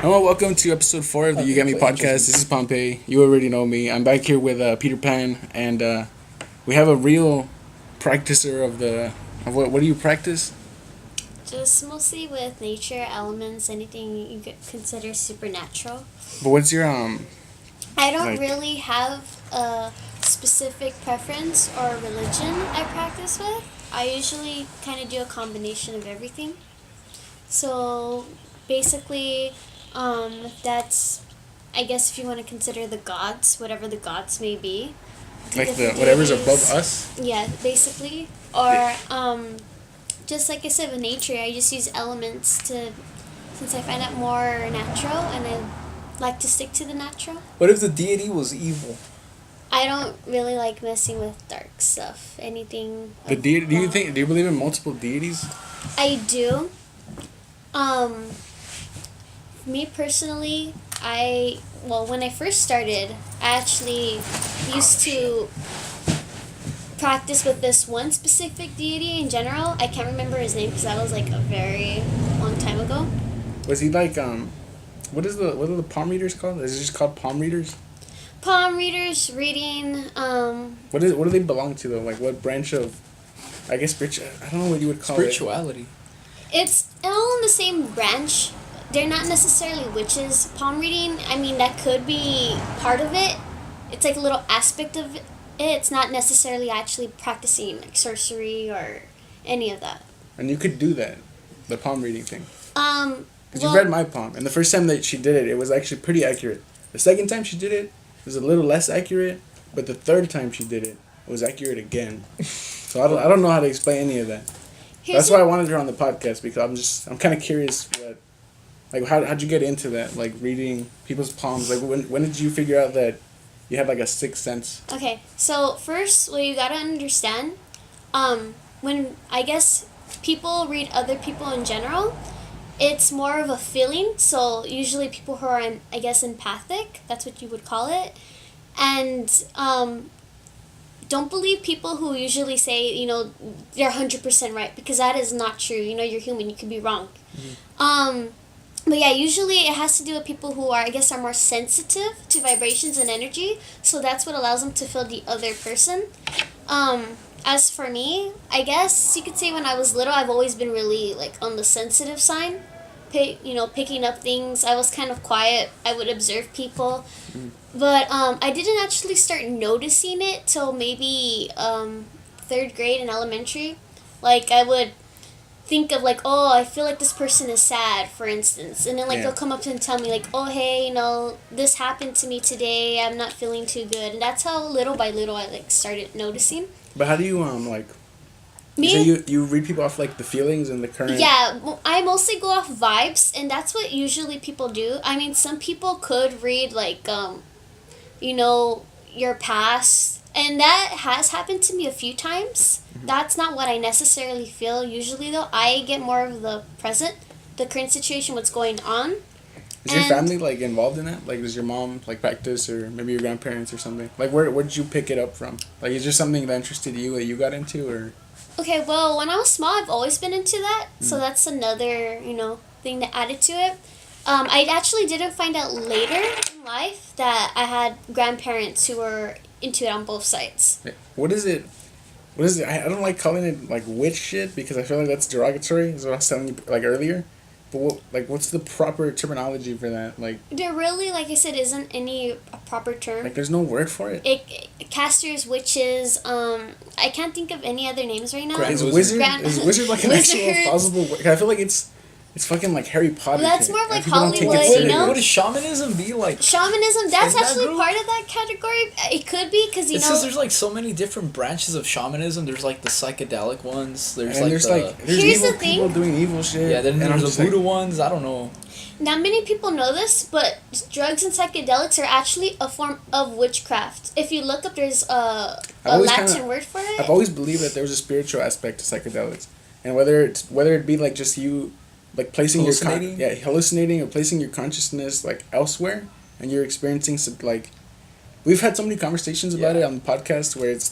Hello, welcome to episode 4 of the You Get Me podcast. This is Pompeii. You already know me. I'm back here with Peter Pan, and we have a real practicer of what do you practice? Just mostly with nature, elements, anything you could consider supernatural. But what's your I don't really have a specific preference or religion I practice with. I usually kind of do a combination of everything. So basically, that's, I guess if you want to consider the gods, whatever the gods may be. like the whatever's above us? Yeah, basically. Or just like I said with nature, I just use elements since I find that more natural and I like to stick to the natural. What if the deity was evil? I don't really like messing with dark stuff. Anything. The deity? Do you believe in multiple deities? I do. Me personally, when I first started, I actually used to practice with this one specific deity in general. I can't remember his name because that was like a very long time ago. Was he like what are the palm readers called? Is it just called palm readers? Palm readers, reading. What do they belong to though? Like what branch of? I guess spiritual. I don't know what you would call Spirituality. It's all in the same branch. They're not necessarily witches. Palm reading, I mean, that could be part of it. It's like a little aspect of it. It's not necessarily actually practicing like sorcery or any of that. And you could do that, the palm reading thing. Because you Well, read my palm, and the first time that she did it, it was actually pretty accurate. The second time she did it, it was a little less accurate, but the third time she did it was accurate again. So I don't know how to explain any of that. That's why I wanted her on the podcast, because I'm kind of curious how'd you get into that, like reading people's palms? Like when did you figure out that you had like a sixth sense? Okay, so first, what you gotta understand, when I guess people read other people in general, it's more of a feeling. So usually people who are, I guess, empathic, that's what you would call it, and don't believe people who usually say, they're 100% right, because that is not true. You're human, you could be wrong. Mm-hmm. But yeah, usually it has to do with people who are more sensitive to vibrations and energy, so that's what allows them to feel the other person. As for me, I guess you could say when I was little, I've always been really on the sensitive side, picking up things. I was kind of quiet. I would observe people. But I didn't actually start noticing it till maybe 3rd grade in elementary. I would think of I feel like this person is sad, for instance, and then they'll come up to and tell me oh, hey, this happened to me today, I'm not feeling too good, and that's how little by little I started noticing. But how do you you read people off the feelings and the current? Yeah, I mostly go off vibes, and that's what usually people do. I mean, some people could read your past. And that has happened to me a few times. Mm-hmm. That's not what I necessarily feel. Usually, though, I get more of the present, the current situation, what's going on. Is your family, involved in that? Does your mom, practice, or maybe your grandparents or something? Where did you pick it up from? Is there something that interested you that you got into, or? Okay, well, when I was small, I've always been into that. Mm. So that's another, thing that added to it. I actually didn't find out later in life that I had grandparents who were into it on both sides. What is it? I don't like calling it witch shit, because I feel like that's derogatory, is what I was telling you earlier. But what's the proper terminology for that? There really, like I said, isn't any proper term. There's no word for it. Casters, witches. I can't think of any other names right now. Is wizard an actual plausible word? I feel like it's fucking Harry Potter. Well, that's more of Hollywood, Would shamanism be Shamanism, that's actually part of that category. It could be, because it says there's so many different branches of shamanism. There's the psychedelic ones. There's there's evil people doing evil shit. Yeah, then there's the voodoo ones. I don't know. Not many people know this, but drugs and psychedelics are actually a form of witchcraft. If you look up, there's a Latin word for it. I've always believed that there was a spiritual aspect to psychedelics, and whether it be just you. Placing hallucinating or placing your consciousness elsewhere, and you're experiencing some we've had so many conversations about it on the podcast where it's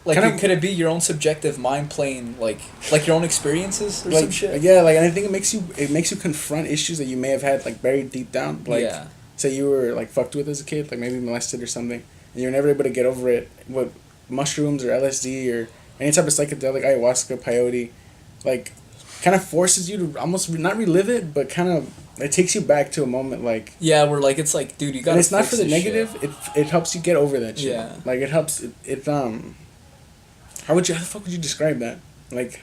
Like, kind of, could it be your own subjective mind playing, like your own experiences or some shit? Yeah, like, and I think it makes you confront issues that you may have had, like, buried deep down. Like, yeah. say you were, like, fucked with as a kid, like, maybe molested or something, and you're never able to get over it with mushrooms or LSD or any type of psychedelic, ayahuasca, peyote, like, kind of forces you to almost not relive it, but kind of, it takes you back to a moment, like... Yeah, where, like, it's like, dude, you gotta. And it's not for the negative, it helps you get over that shit. Yeah. Like, it helps, how the fuck would you describe that? Like,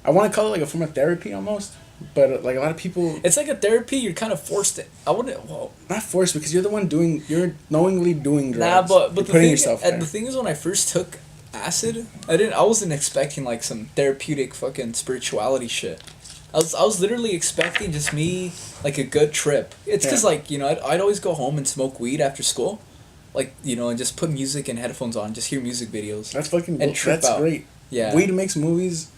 I want to call it, like, a form of therapy, almost, but, like, a lot of people... It's like a therapy, you're kind of forced to... I wouldn't... Well, Not forced, because you're the one you're knowingly doing drugs. but you're the putting thing, yourself there. and the thing is, when I first took acid, I wasn't expecting, like, some therapeutic fucking spirituality shit. I was literally expecting just me, like, a good trip. It's because, like, you know, I'd always go home and smoke weed after school. Like, you know, and just put music and headphones on, just hear music videos. That's fucking... And trip that's out. great. Yeah. Weed makes movies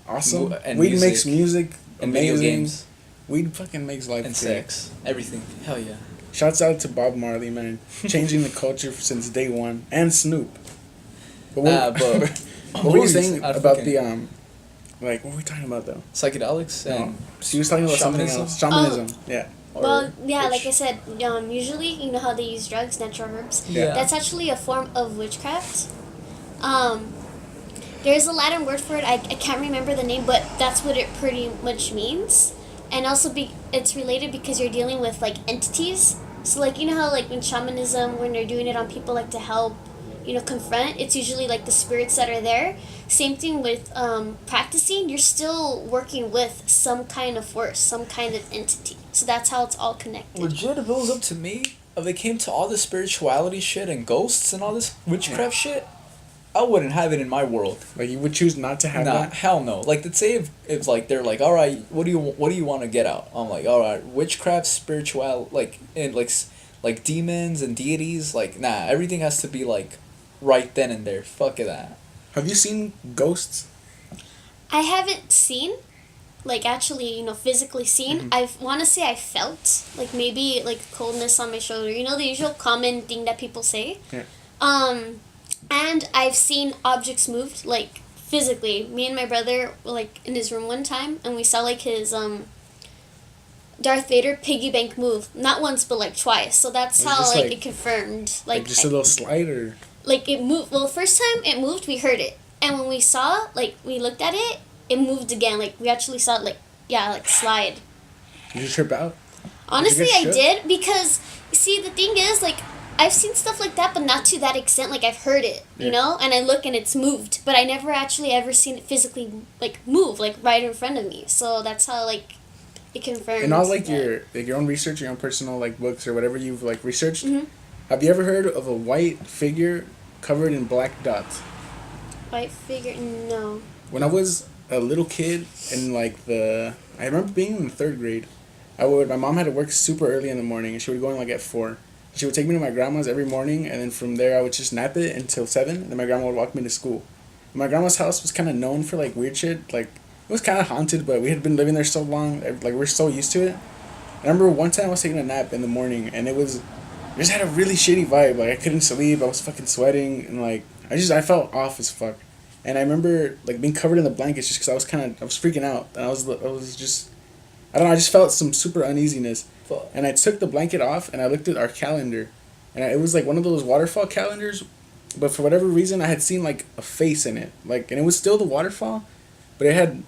awesome. And Weed music, makes music and amazing. video games. Weed fucking makes life And great. sex. Everything. Hell yeah. Shouts out to Bob Marley, man. Changing the culture since day one. And Snoop. But what were you saying about the, like, what were we talking about, though? Psychedelics No. and... She was talking about something else. Shamanism. Yeah. Well, yeah, like I said, usually, you know how they use drugs, natural herbs? Yeah. That's actually a form of witchcraft. There's a Latin word for it, I can't remember the name, but that's what it pretty much means. And also, it's related because you're dealing with, like, entities. So, like, you know how, like, in shamanism, when they're doing it on people, like, to help, you know, confront, it's usually, like, the spirits that are there. Same thing with practicing, you're still working with some kind of force, some kind of entity. So that's how it's all connected. Legit, if it was up to me, if it came to all this spirituality shit and ghosts and all this witchcraft shit, I wouldn't have it in my world. Like, you would choose not to have that? Hell no. Like, let's say if like, they're like, alright, what do you want to get out? I'm like, alright, witchcraft, spiritual, like, and, like, demons and deities, like, nah, everything has to be, like, right then and there. Fuck that. Have you seen ghosts? I haven't seen, like, actually, you know, physically seen. I want to say I felt, like, maybe, like, coldness on my shoulder. You know, the usual common thing that people say? Yeah. And I've seen objects moved, like, physically. Me and my brother were, like, in his room one time, and we saw, like, his, Darth Vader piggy bank move. Not once, but, like, twice. So that's how, like, it confirmed. Like just a little slide, or... Like, it moved. Well, the first time it moved, we heard it. And when we saw, like, we looked at it, it moved again. Like, we actually saw it, like, yeah, like, slide. Did you trip out? Honestly, I did, because, see, the thing is, like, I've seen stuff like that, but not to that extent. Like, I've heard it, you know? And I look and it's moved. But I never actually ever seen it physically, like, move, like, right in front of me. So that's how, like, it confirms. And all, like, your own research, your own personal, like, books or whatever you've, like, researched, have you ever heard of a white figure covered in black dots? White figure? No. When I was a little kid in, like, I remember being in the 3rd grade. My mom had to work super early in the morning, and she would go in, like, at 4. She would take me to my grandma's every morning, and then from there I would just nap it until 7, and then my grandma would walk me to school. And my grandma's house was kind of known for, like, weird shit. Like, it was kind of haunted, but we had been living there so long, like, we're so used to it. I remember one time I was taking a nap in the morning, and it just had a really shitty vibe. Like, I couldn't sleep, I was fucking sweating, and, like, I felt off as fuck. And I remember, like, being covered in the blankets just because I was freaking out. And I was just, I don't know, I just felt some super uneasiness. Fuck. And I took the blanket off, and I looked at our calendar. And it was, like, one of those waterfall calendars. But for whatever reason, I had seen, like, a face in it. Like, and it was still the waterfall, but it had,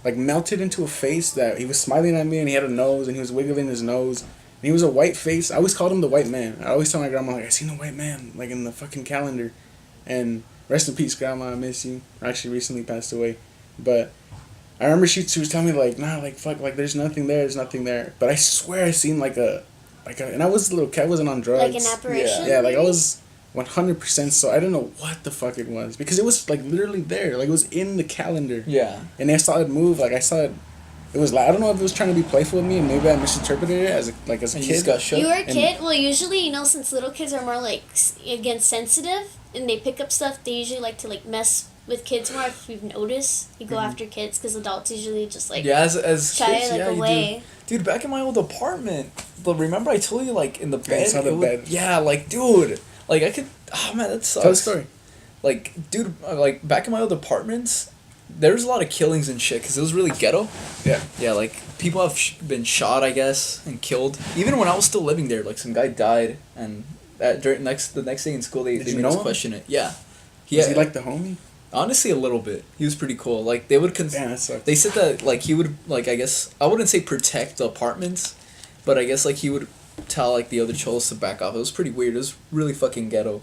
like, melted into a face that he was smiling at me, and he had a nose, and he was wiggling his nose. And he was a white face. I always called him the white man. I always tell my grandma, like, I seen the white man, like, in the fucking calendar. And rest in peace, Grandma, I miss you. Actually, recently passed away. But I remember she was telling me, like, nah, like, fuck, like, there's nothing there. But I swear I seen, and I was a little kid, I wasn't on drugs. Like an apparition? Yeah, like, I was 100% so, I didn't know what the fuck it was. Because it was, like, literally there. Like, it was in the calendar. Yeah. And I saw it move, like, I saw it. It was like, I don't know if it was trying to be playful with me, and maybe I misinterpreted it as a kid. You just got shook? You were a kid? Well, usually, you know, since little kids are more, like, again, sensitive, and they pick up stuff, they usually like to, like, mess with kids more. If you've noticed, you go after kids, because adults usually just, like, as shy, kids, like, away. Dude, back in my old apartment, but remember I told you, like, in the bed? I saw the bed. Yeah, like, dude, like, I could, oh, man, that sucks. Tell the story. like, dude, like, back in my old apartments, there was a lot of killings and shit, because it was really ghetto. Yeah. Yeah, like, people have been shot, I guess, and killed. Even when I was still living there, like, some guy died, and the next day in school, they made us question it. Yeah. Was he like the homie? Honestly, a little bit. He was pretty cool. Like, they would... Damn, that sucks. They said that, like, he would, like, I guess... I wouldn't say protect the apartments, but I guess, like, he would tell, like, the other cholos to back off. It was pretty weird. It was really fucking ghetto.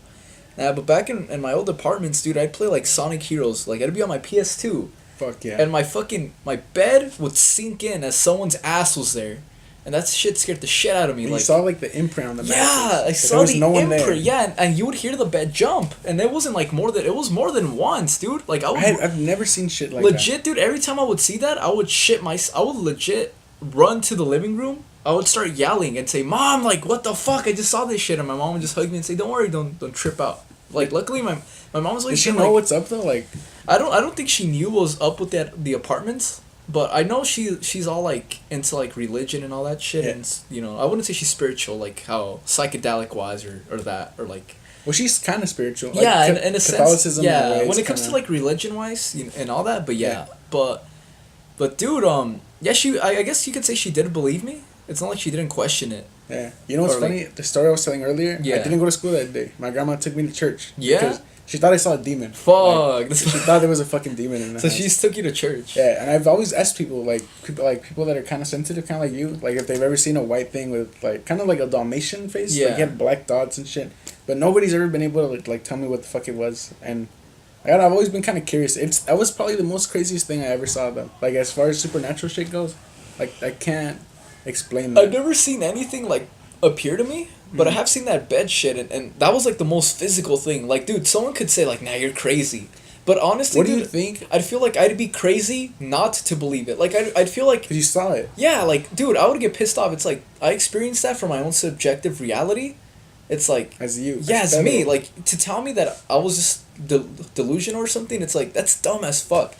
But back in my old apartments, dude, I'd play, like, Sonic Heroes. Like, I'd be on my PS2. Fuck yeah. And my bed would sink in as someone's ass was there. And that shit scared the shit out of me. And like, you saw, like, the imprint on the mattress. Yeah, I saw the imprint. Yeah, and you would hear the bed jump. And it wasn't, like, it was more than once, dude. Like, I've never seen shit like legit, dude, every time I would see that, I would legit run to the living room. I would start yelling and say, "Mom, like, what the fuck? I just saw this shit." And my mom would just hug me and say, "Don't worry, don't trip out." Like, luckily, my mom was like... Did she know what's up, though? Like... I don't think she knew what was up with the apartments. But I know she's all, like, into, like, religion and all that shit. Yeah. And, you know, I wouldn't say she's spiritual, like, how psychedelic-wise or that, or, like... Well, she's kind of spiritual. Like, yeah, in a Catholicism, sense. Yeah, way, when it comes to, like, religion-wise and all that, but yeah. But, dude, yeah, I guess you could say she did believe me. It's not like she didn't question it. Yeah. You know what's funny? Like, the story I was telling earlier, I didn't go to school that day. My grandma took me to church. Yeah? Because she thought I saw a demon. Fuck. Like, she thought there was a fucking demon in the So house. she took you to church. Yeah, and I've always asked people people that are kind of sensitive, kind of like you, like if they've ever seen a white thing with like kind of like a Dalmatian face, yeah, like you had black dots and shit. But nobody's ever been able to like tell me what the fuck it was, and I've always been kind of curious. That was probably the most craziest thing I ever saw though. Like as far as supernatural shit goes, like I can't explain that. I've never seen anything like appear to me. But I have seen that bed shit, and that was, like, the most physical thing. Like, dude, someone could say, like, nah, you're crazy. But honestly, what do you think? I'd feel like I'd be crazy not to believe it. Like, I'd feel like... 'Cause you saw it. Yeah, like, dude, I would get pissed off. It's like, I experienced that from my own subjective reality. It's like... As you. Yeah, as me. Like, to tell me that I was just delusional or something, it's like, that's dumb as fuck.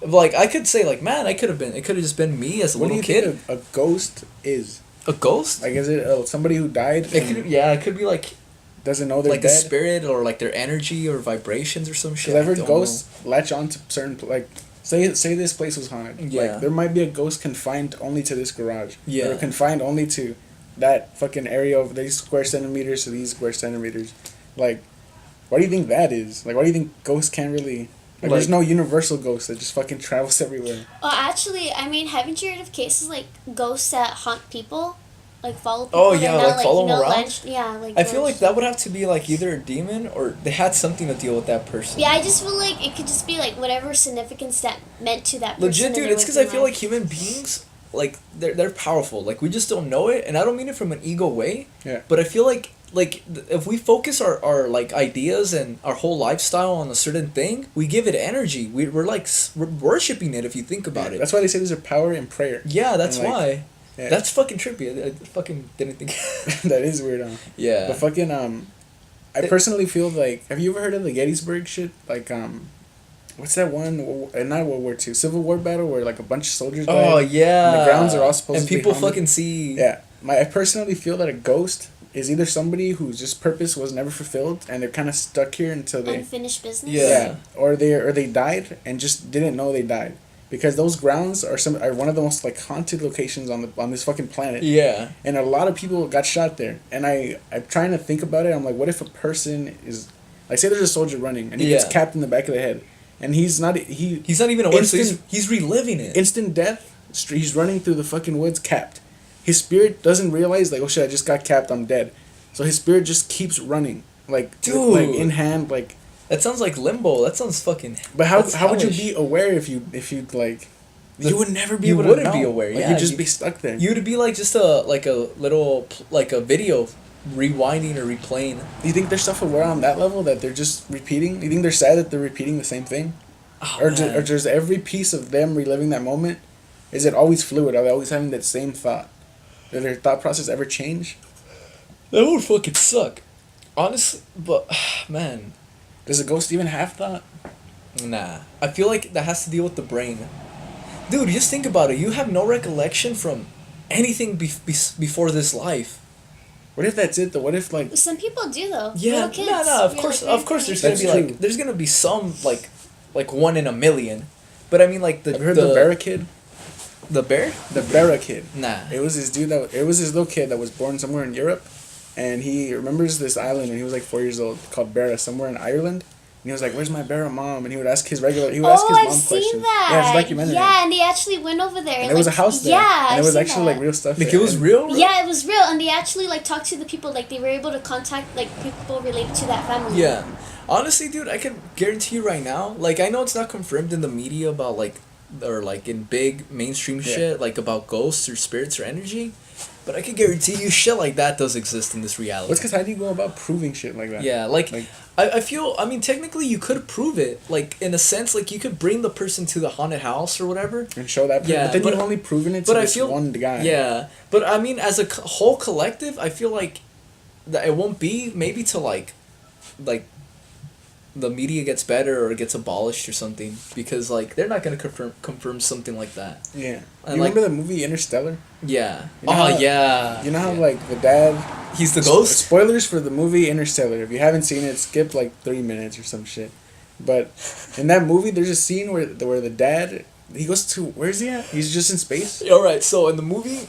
Like, I could say, like, man, it could have just been me as a little kid. What do you think a ghost is? A ghost? Like, is it somebody who died? It could be like... Doesn't know they're like dead? a spirit or like their energy or vibrations or some shit. Because I've heard ghosts latch on to certain... Like, say this place was haunted. Yeah. Like, there might be a ghost confined only to this garage. Yeah. Or confined only to that fucking area of these square centimeters to these square centimeters. Like, what do you think that is? Like, why do you think ghosts can't really... Like, there's no universal ghost that just fucking travels everywhere. Well, actually, I mean, haven't you heard of cases like ghosts that haunt people? Like, follow people? Oh, yeah, like follow them around? Like, I feel like that would have to be, like, either a demon or they had something to deal with that person. Yeah, I just feel like it could just be, like, whatever significance that meant to that person. Legit, dude, it's because I feel like human beings, like, they're powerful. Like, we just don't know it, and I don't mean it from an ego way. Yeah. But I feel like if we focus our like ideas and our whole lifestyle on a certain thing, we give it energy. We're worshiping it if you think about it. That's why they say there's a power in prayer. Yeah, that's why. Yeah. That's fucking trippy. I fucking didn't think. That is weird, huh? Yeah. But fucking I personally feel like, have you ever heard of the Gettysburg shit? Like what's that one? Not World War II, Civil War battle where like a bunch of soldiers died. Oh yeah. And the grounds are all supposed to be people haunted. fucking see. Yeah, I personally feel that a ghost is either somebody whose just purpose was never fulfilled and they're kind of stuck here until they unfinished business. Yeah. Or they died and just didn't know they died, because those grounds are one of the most like haunted locations on this fucking planet. Yeah. And a lot of people got shot there, and I'm trying to think about it. I'm like, what if a person is like, say there's a soldier running and he gets capped in the back of the head, and he's not even aware, so he's reliving it. Instant death. He's running through the fucking woods capped. His spirit doesn't realize, like, oh shit, I just got capped, I'm dead. So his spirit just keeps running, like, dude, like in hand, like. That sounds like limbo. That sounds fucking. But how would you be aware if you like? You would never be able to know. You wouldn't be aware. Like, Yeah, you'd just be stuck there. You'd be like just a video rewinding or replaying. Do you think they're self-aware on that level, that they're just repeating? Do you think they're sad that they're repeating the same thing? Or does every piece of them reliving that moment, is it always fluid? Are they always having that same thought? Did their thought process ever change? That would fucking suck. Honestly, but, man. Does a ghost even have thought? Nah. I feel like that has to deal with the brain. Dude, just think about it. You have no recollection from anything before this life. What if that's it though? What if like Some people do though. Yeah, Little kids, no, of course, there's gonna That's be true. like, there's gonna be some like 1 in a million, but I mean like have you heard the Barra kid? The bear? The Barra kid. Nah. It was this dude it was this little kid that was born somewhere in Europe, and he remembers this island when he was like 4 years old called Barra, somewhere in Ireland. And he was like, "Where's my Barra mom?" And he would ask his mom I've questions. seen that. Yeah, it's a documentary. Yeah, and they actually went over there. And there was a house there. Yeah, and it was I've actually seen like that. real stuff. Like there. it was And- real? Yeah, it was real, and they actually like talked to the people. Like they were able to contact like people related to that family. Yeah. Honestly, dude, I can guarantee you right now, like I know it's not confirmed in the media about like or like in big mainstream shit like about ghosts or spirits or energy, but I can guarantee you shit like that does exist in this reality. What's because how do you go about proving shit like that? Yeah, like I feel, I mean, technically you could prove it, like in a sense, like you could bring the person to the haunted house or whatever And show that. Yeah, but then but- you've only proven it to but I this feel- one guy. Yeah, but I mean, as a whole collective, I feel like that it won't be maybe to like the media gets better or gets abolished or something, because like they're not gonna confirm something like that. Yeah. And, You like- remember the movie Interstellar? Yeah. You know how- yeah. You know how Yeah. like the dad. He's the ghost. Spoilers for the movie Interstellar. If you haven't seen it, skip like 3 minutes or some shit. But in that movie, there's a scene where the dad he goes to where's he at? He's just in space. All right. So in the movie,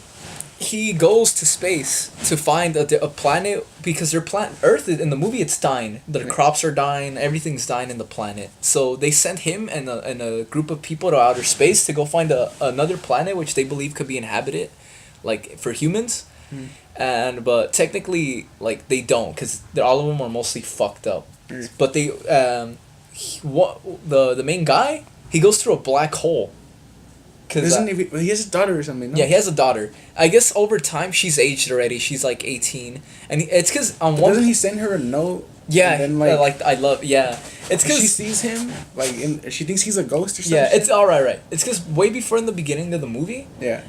he goes to space to find a planet because their planet Earth in the movie it's dying. The crops are dying. Everything's dying in the planet. So they sent him and a group of people to outer space to go find another planet which they believe could be inhabited, like for humans. And but technically like they don't, because all of them are mostly fucked up. But they the main guy, he goes through a black hole. Isn't he has a daughter or something? No? Yeah, he has a daughter. I guess over time she's aged already. She's like 18, and it's because on But one. doesn't he send her a note? Yeah, And then like I love. Yeah, it's she because sees him she thinks he's a ghost or something. yeah, it's all right. It's because way before in the beginning of the movie. Yeah.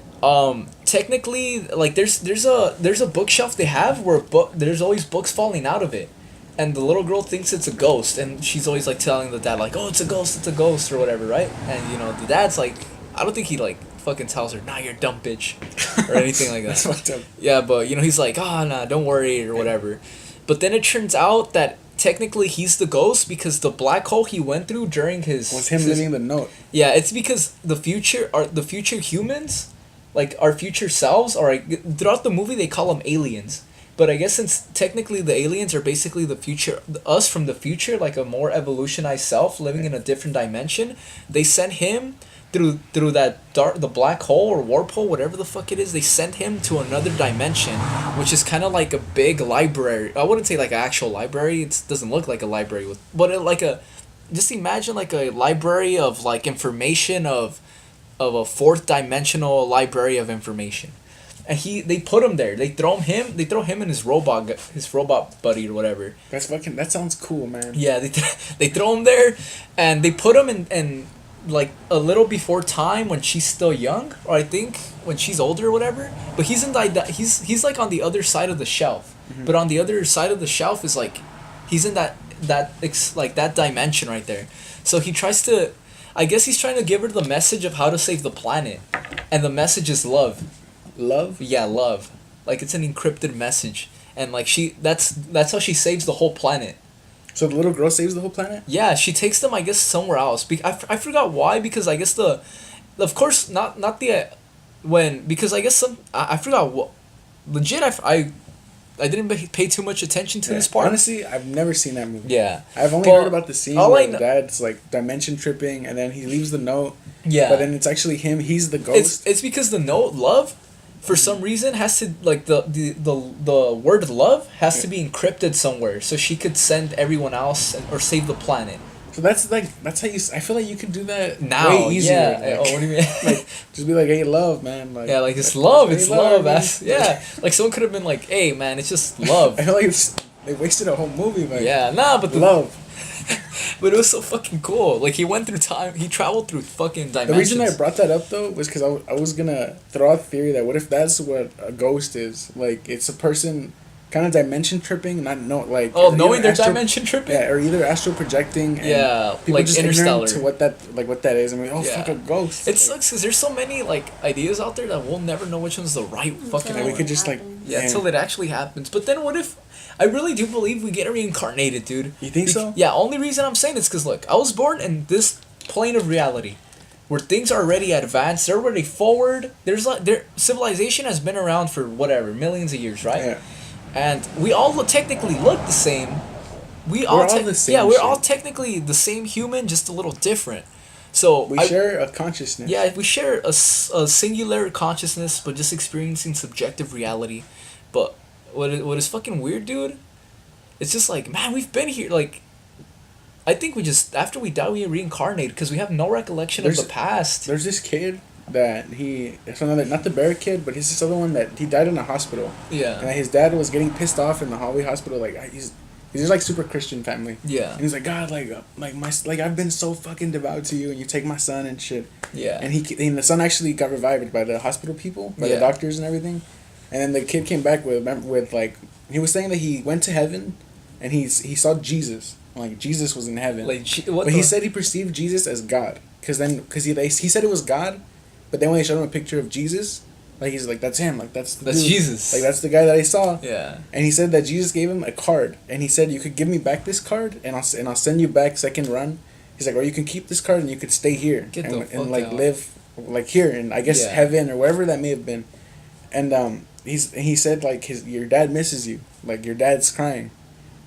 Technically, like there's a bookshelf they have where there's always books falling out of it, and the little girl thinks it's a ghost, and she's always like telling the dad like, oh, it's a ghost or whatever, right? And you know the dad's like, I don't think he like fucking tells her, nah, you're a dumb bitch, or anything like that. That's fucked up. Yeah, but you know he's like, oh nah, don't worry or whatever, but then it turns out that technically he's the ghost because the black hole he went through during his Was him leaving the note. yeah, it's because the future humans, like our future selves, are like, throughout the movie they call them aliens. But I guess since technically the aliens are basically the future, us from the future, like a more evolutionized self living in a different dimension, they sent him through that the black hole or warp hole, whatever the fuck it is. They sent him to another dimension, which is kind of like a big library. I wouldn't say like an actual library. It doesn't look like a library just imagine like a library of like information of a fourth dimensional library of information. And they put him there. They throw him and his robot buddy or whatever. That sounds cool, man. Yeah, they throw him there, and they put him in like a little before time when she's still young, or I think when she's older or whatever. But he's he's like on the other side of the shelf. Mm-hmm. But on the other side of the shelf is like he's in that dimension right there. So he tries to, I guess he's trying to give her the message of how to save the planet, and the message is love. Love? Yeah, love. Like it's an encrypted message, and like that's how she saves the whole planet. So the little girl saves the whole planet? Yeah, she takes them, I guess, somewhere else. I forgot why, because I guess of course not the when, because I guess I forgot what legit I didn't pay too much attention to this part. Honestly, I've never seen that movie. Yeah, I've only heard about the scene all where I the kn- dad's like dimension tripping, and then he leaves the note. Yeah, But then it's actually him. He's the ghost. It's because the note love, for some reason, has to like the word love has to be encrypted somewhere, so she could send everyone else or save the planet. So that's how you. I feel like you could do that Now, way easier. yeah. Like, Oh, what do you mean? like just be like, hey, love, man. Like, Yeah, like it's love. It's hey, love. man. Yeah, like someone could have been like, "Hey, man, it's just love." I feel like they wasted a whole movie. Like, Yeah, nah, but love. but it was so fucking cool. Like he went through time. He traveled through fucking dimensions. The reason I brought that up though was because I was gonna throw out the theory that what if that's what a ghost is? Like it's a person kind of dimension tripping, knowing their dimension tripping. Yeah, or either astral projecting. And Yeah, people like just Interstellar. ignorant to what that is. I mean, Yeah. fuck a ghost. It sucks because there's so many like ideas out there that we'll never know which one's the right fucking Like, we one. could just like Yeah, Man. until it actually happens. But then what if... I really do believe we get reincarnated, dude. You think so? Yeah, only reason I'm saying it's because, look, I was born in this plane of reality where things are already advanced, they're already forward. Civilization has been around for whatever, millions of years, right? Yeah. And we all technically look the same. We're all the same. Yeah, we're all technically the same human, just a little different. So we share a consciousness. Yeah, we share a singular consciousness, but just experiencing subjective reality. But what is fucking weird, dude? It's just like, man, we've been here. Like, I think we just, after we die, we reincarnate because we have no recollection of the past. There's this kid that it's another, not the bear kid, but he's this other one that he died in a hospital. Yeah. And his dad was getting pissed off in the hallway hospital. Like, he's just like super Christian family. Yeah. And he's like, God, like I've been so fucking devout to you, and you take my son and shit. Yeah. And the son actually got revived by the hospital people, by the doctors and everything. And then the kid came back with like, he was saying that he went to heaven, and he saw Jesus. Like, Jesus was in heaven. Like, he said he perceived Jesus as God. Because he said it was God, but then when they showed him a picture of Jesus, like, he's like, that's him. Like, that's Jesus. Like, that's the guy that I saw. Yeah. And he said that Jesus gave him a card. And he said, you could give me back this card, and I'll send you back second run. He's like, or you can keep this card, and you could stay here. And like, live, like, here, in, I guess, heaven, or wherever that may have been. And he said, like, your dad misses you. Like, your dad's crying.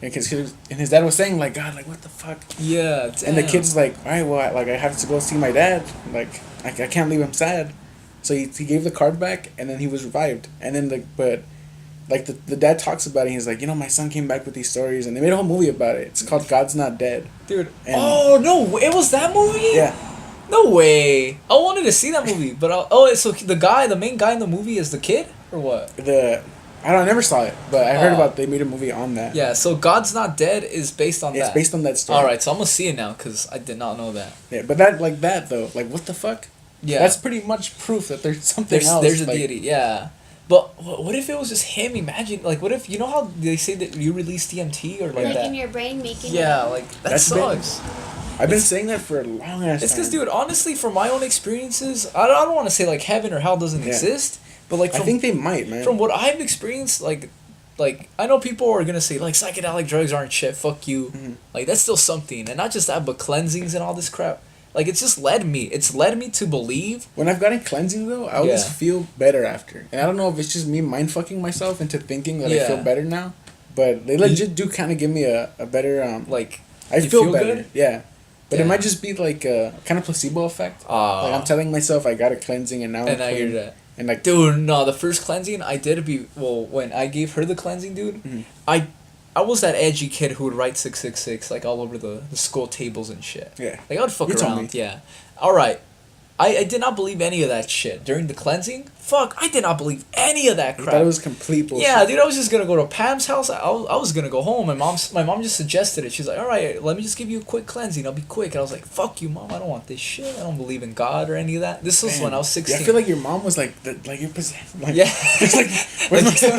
And his dad was saying, like, God, like, what the fuck? Yeah, damn. And the kid's like, all right, well, I have to go see my dad. Like, I can't leave him sad. So he gave the card back, and then he was revived. And then, the dad talks about it, and he's like, my son came back with these stories, and they made a whole movie about it. It's called God's Not Dead. Dude. Oh, no, it was that movie? Yeah. No way. I wanted to see that movie, but so the main guy in the movie is the kid, or what? I never saw it, but I heard about they made a movie on that. Yeah, so God's Not Dead is based on that. It's based on that story. Alright, so I'm gonna see it now, because I did not know that. Yeah, but that though, like, what the fuck? Yeah. That's pretty much proof that there's something else. There's a deity, yeah. But what if it was just him? Imagine, like, what if, you know how they say that you release DMT or like that? Like in your brain making Yeah, like, that sucks. I've been saying that for a long ass time. It's because, dude, honestly, from my own experiences, I don't want to say, like, heaven or hell doesn't exist, but, like, I think they might, man. From what I've experienced, like, I know people are gonna say, like, psychedelic drugs aren't shit, fuck you. Mm-hmm. Like, that's still something. And not just that, but cleansings and all this crap. Like, it's led me to believe. When I've gotten cleansing, though, I always feel better after. And I don't know if it's just me mind-fucking myself into thinking that I feel better now. But they legit do kind of give me a better, I feel better. Good? Yeah. But it might just be, like, a kind of placebo effect. Like, I'm telling myself I got a cleansing, and now I'm clean. I hear that. And, like, dude, no, the first cleansing I did when I gave her the cleansing, dude, mm-hmm. I was that edgy kid who would write 666 like all over the school tables and shit. Yeah. Like, I would fuck around. Yeah. Alright. I did not believe any of that shit. During the cleansing, I did not believe any of that crap. I thought it was complete bullshit. Yeah, dude, I was just gonna go to Pam's house. I was gonna go home. My mom just suggested it. She's like, alright, let me just give you a quick cleansing. I'll be quick. And I was like, fuck you, Mom. I don't want this shit. I don't believe in God or any of that. This was when I was 16. Yeah, I feel like your mom was like you're possessed. Like, yeah. It's like, where's my son?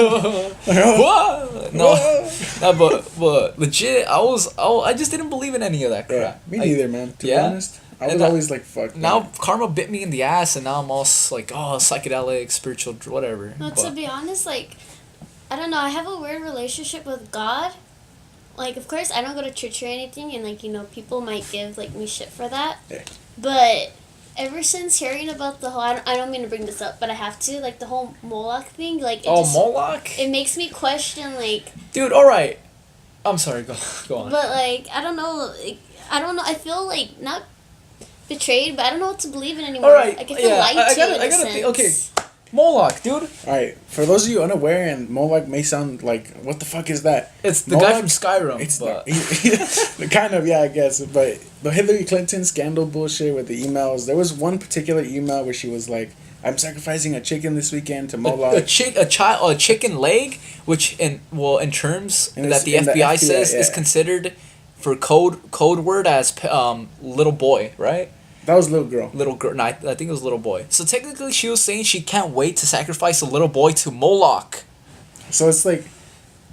What? No, but legit, I just didn't believe in any of that crap. Yeah, me neither, man. To be honest. I was always like, fuck. Now man. karma bit me in the ass, and now I'm all like, psychedelic, spiritual, whatever. No, to be honest, like, I don't know. I have a weird relationship with God. Like, of course, I don't go to church or anything, and, like, people might give, like, me shit for that. Yeah. But ever since hearing about the whole, I don't mean to bring this up, but I have to, like, the whole Moloch thing, like, Moloch? It makes me question, like... Dude, alright. I'm sorry, go on. But, like, I don't know, I feel, like, not betrayed, but I don't know what to believe in anymore. Alright, like, I feel lied to I gotta think, okay. Moloch, dude. Alright, for those of you unaware, and Moloch may sound like, what the fuck is that? It's the guy from Skyrim. It's kind of, yeah, I guess. But the Hillary Clinton scandal bullshit with the emails, there was one particular email where she was like, I'm sacrificing a chicken this weekend to Moloch. A chicken leg, which in terms that the FBI says is considered for code word as little boy, right? That was little girl. Little girl. No, I think it was little boy. So technically, she was saying she can't wait to sacrifice a little boy to Moloch. So it's like,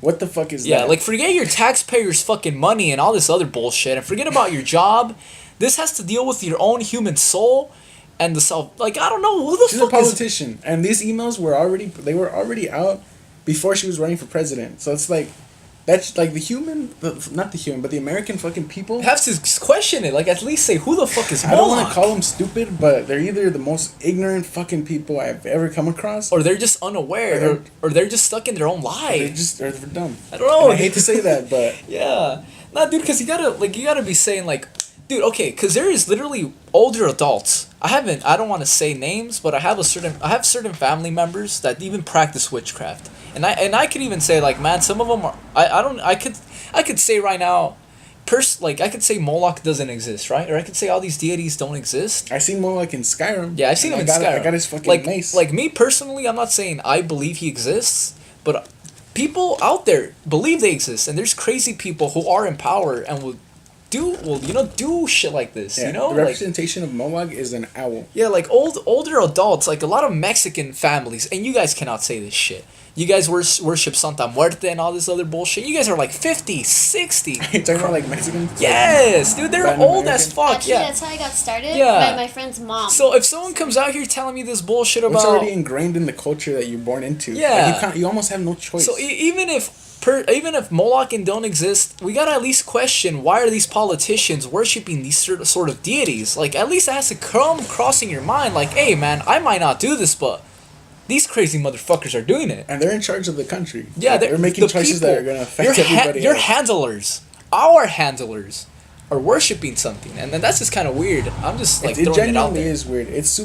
what the fuck is that? Yeah, like, forget your taxpayers' fucking money and all this other bullshit, and forget about your job. This has to deal with your own human soul and the self. Like, I don't know who the She's fuck a politician, and these emails were already out. before she was running for president. So it's like, that's like not the human, but the American fucking people. Have to question it. Like, at least say, who the fuck is Moloch? I don't want to call them stupid, but they're either the most ignorant fucking people I've ever come across, or they're just unaware, or they're just stuck in their own life. Or they're dumb. I don't know. And I hate to say that, but yeah, nah, dude, because you gotta be saying like, dude, okay, because there is literally older adults. I don't want to say names, but I have certain family members that even practice witchcraft, and I could even say like, man, some of them are. I could say right now, I could say Moloch doesn't exist, right? Or I could say all these deities don't exist. I seen Moloch in Skyrim. Yeah, I've seen him in Skyrim. I got his fucking like, mace. Like me personally, I'm not saying I believe he exists, but people out there believe they exist, and there's crazy people who are in power and will do shit like this. Yeah, you know, the representation of Moloch is an owl. Yeah, like older adults, like a lot of Mexican families, and you guys cannot say this shit. You guys worship Santa Muerte and all this other bullshit. You guys are like 50, 60. Are you talking about like Mexican? Yes, dude, they're Latin old American? as fuck. Actually, Yeah, that's how I got started. Yeah. My friend's mom. so if someone comes out here telling me this bullshit It's about, already ingrained in the culture that you're born into. Yeah. Like you almost have no choice. so even if Moloch and don't exist, we gotta at least question, why are these politicians worshiping these sort of deities? Like, at least it has to come crossing your mind, like, hey man, I might not do this, but these crazy motherfuckers are doing it. And they're in charge of the country. Yeah, Like, they're making choices that are gonna affect everybody Your else. handlers, our handlers, are worshiping something, and then that's just kind of weird. I'm just like It throwing it out genuinely there. is weird. It's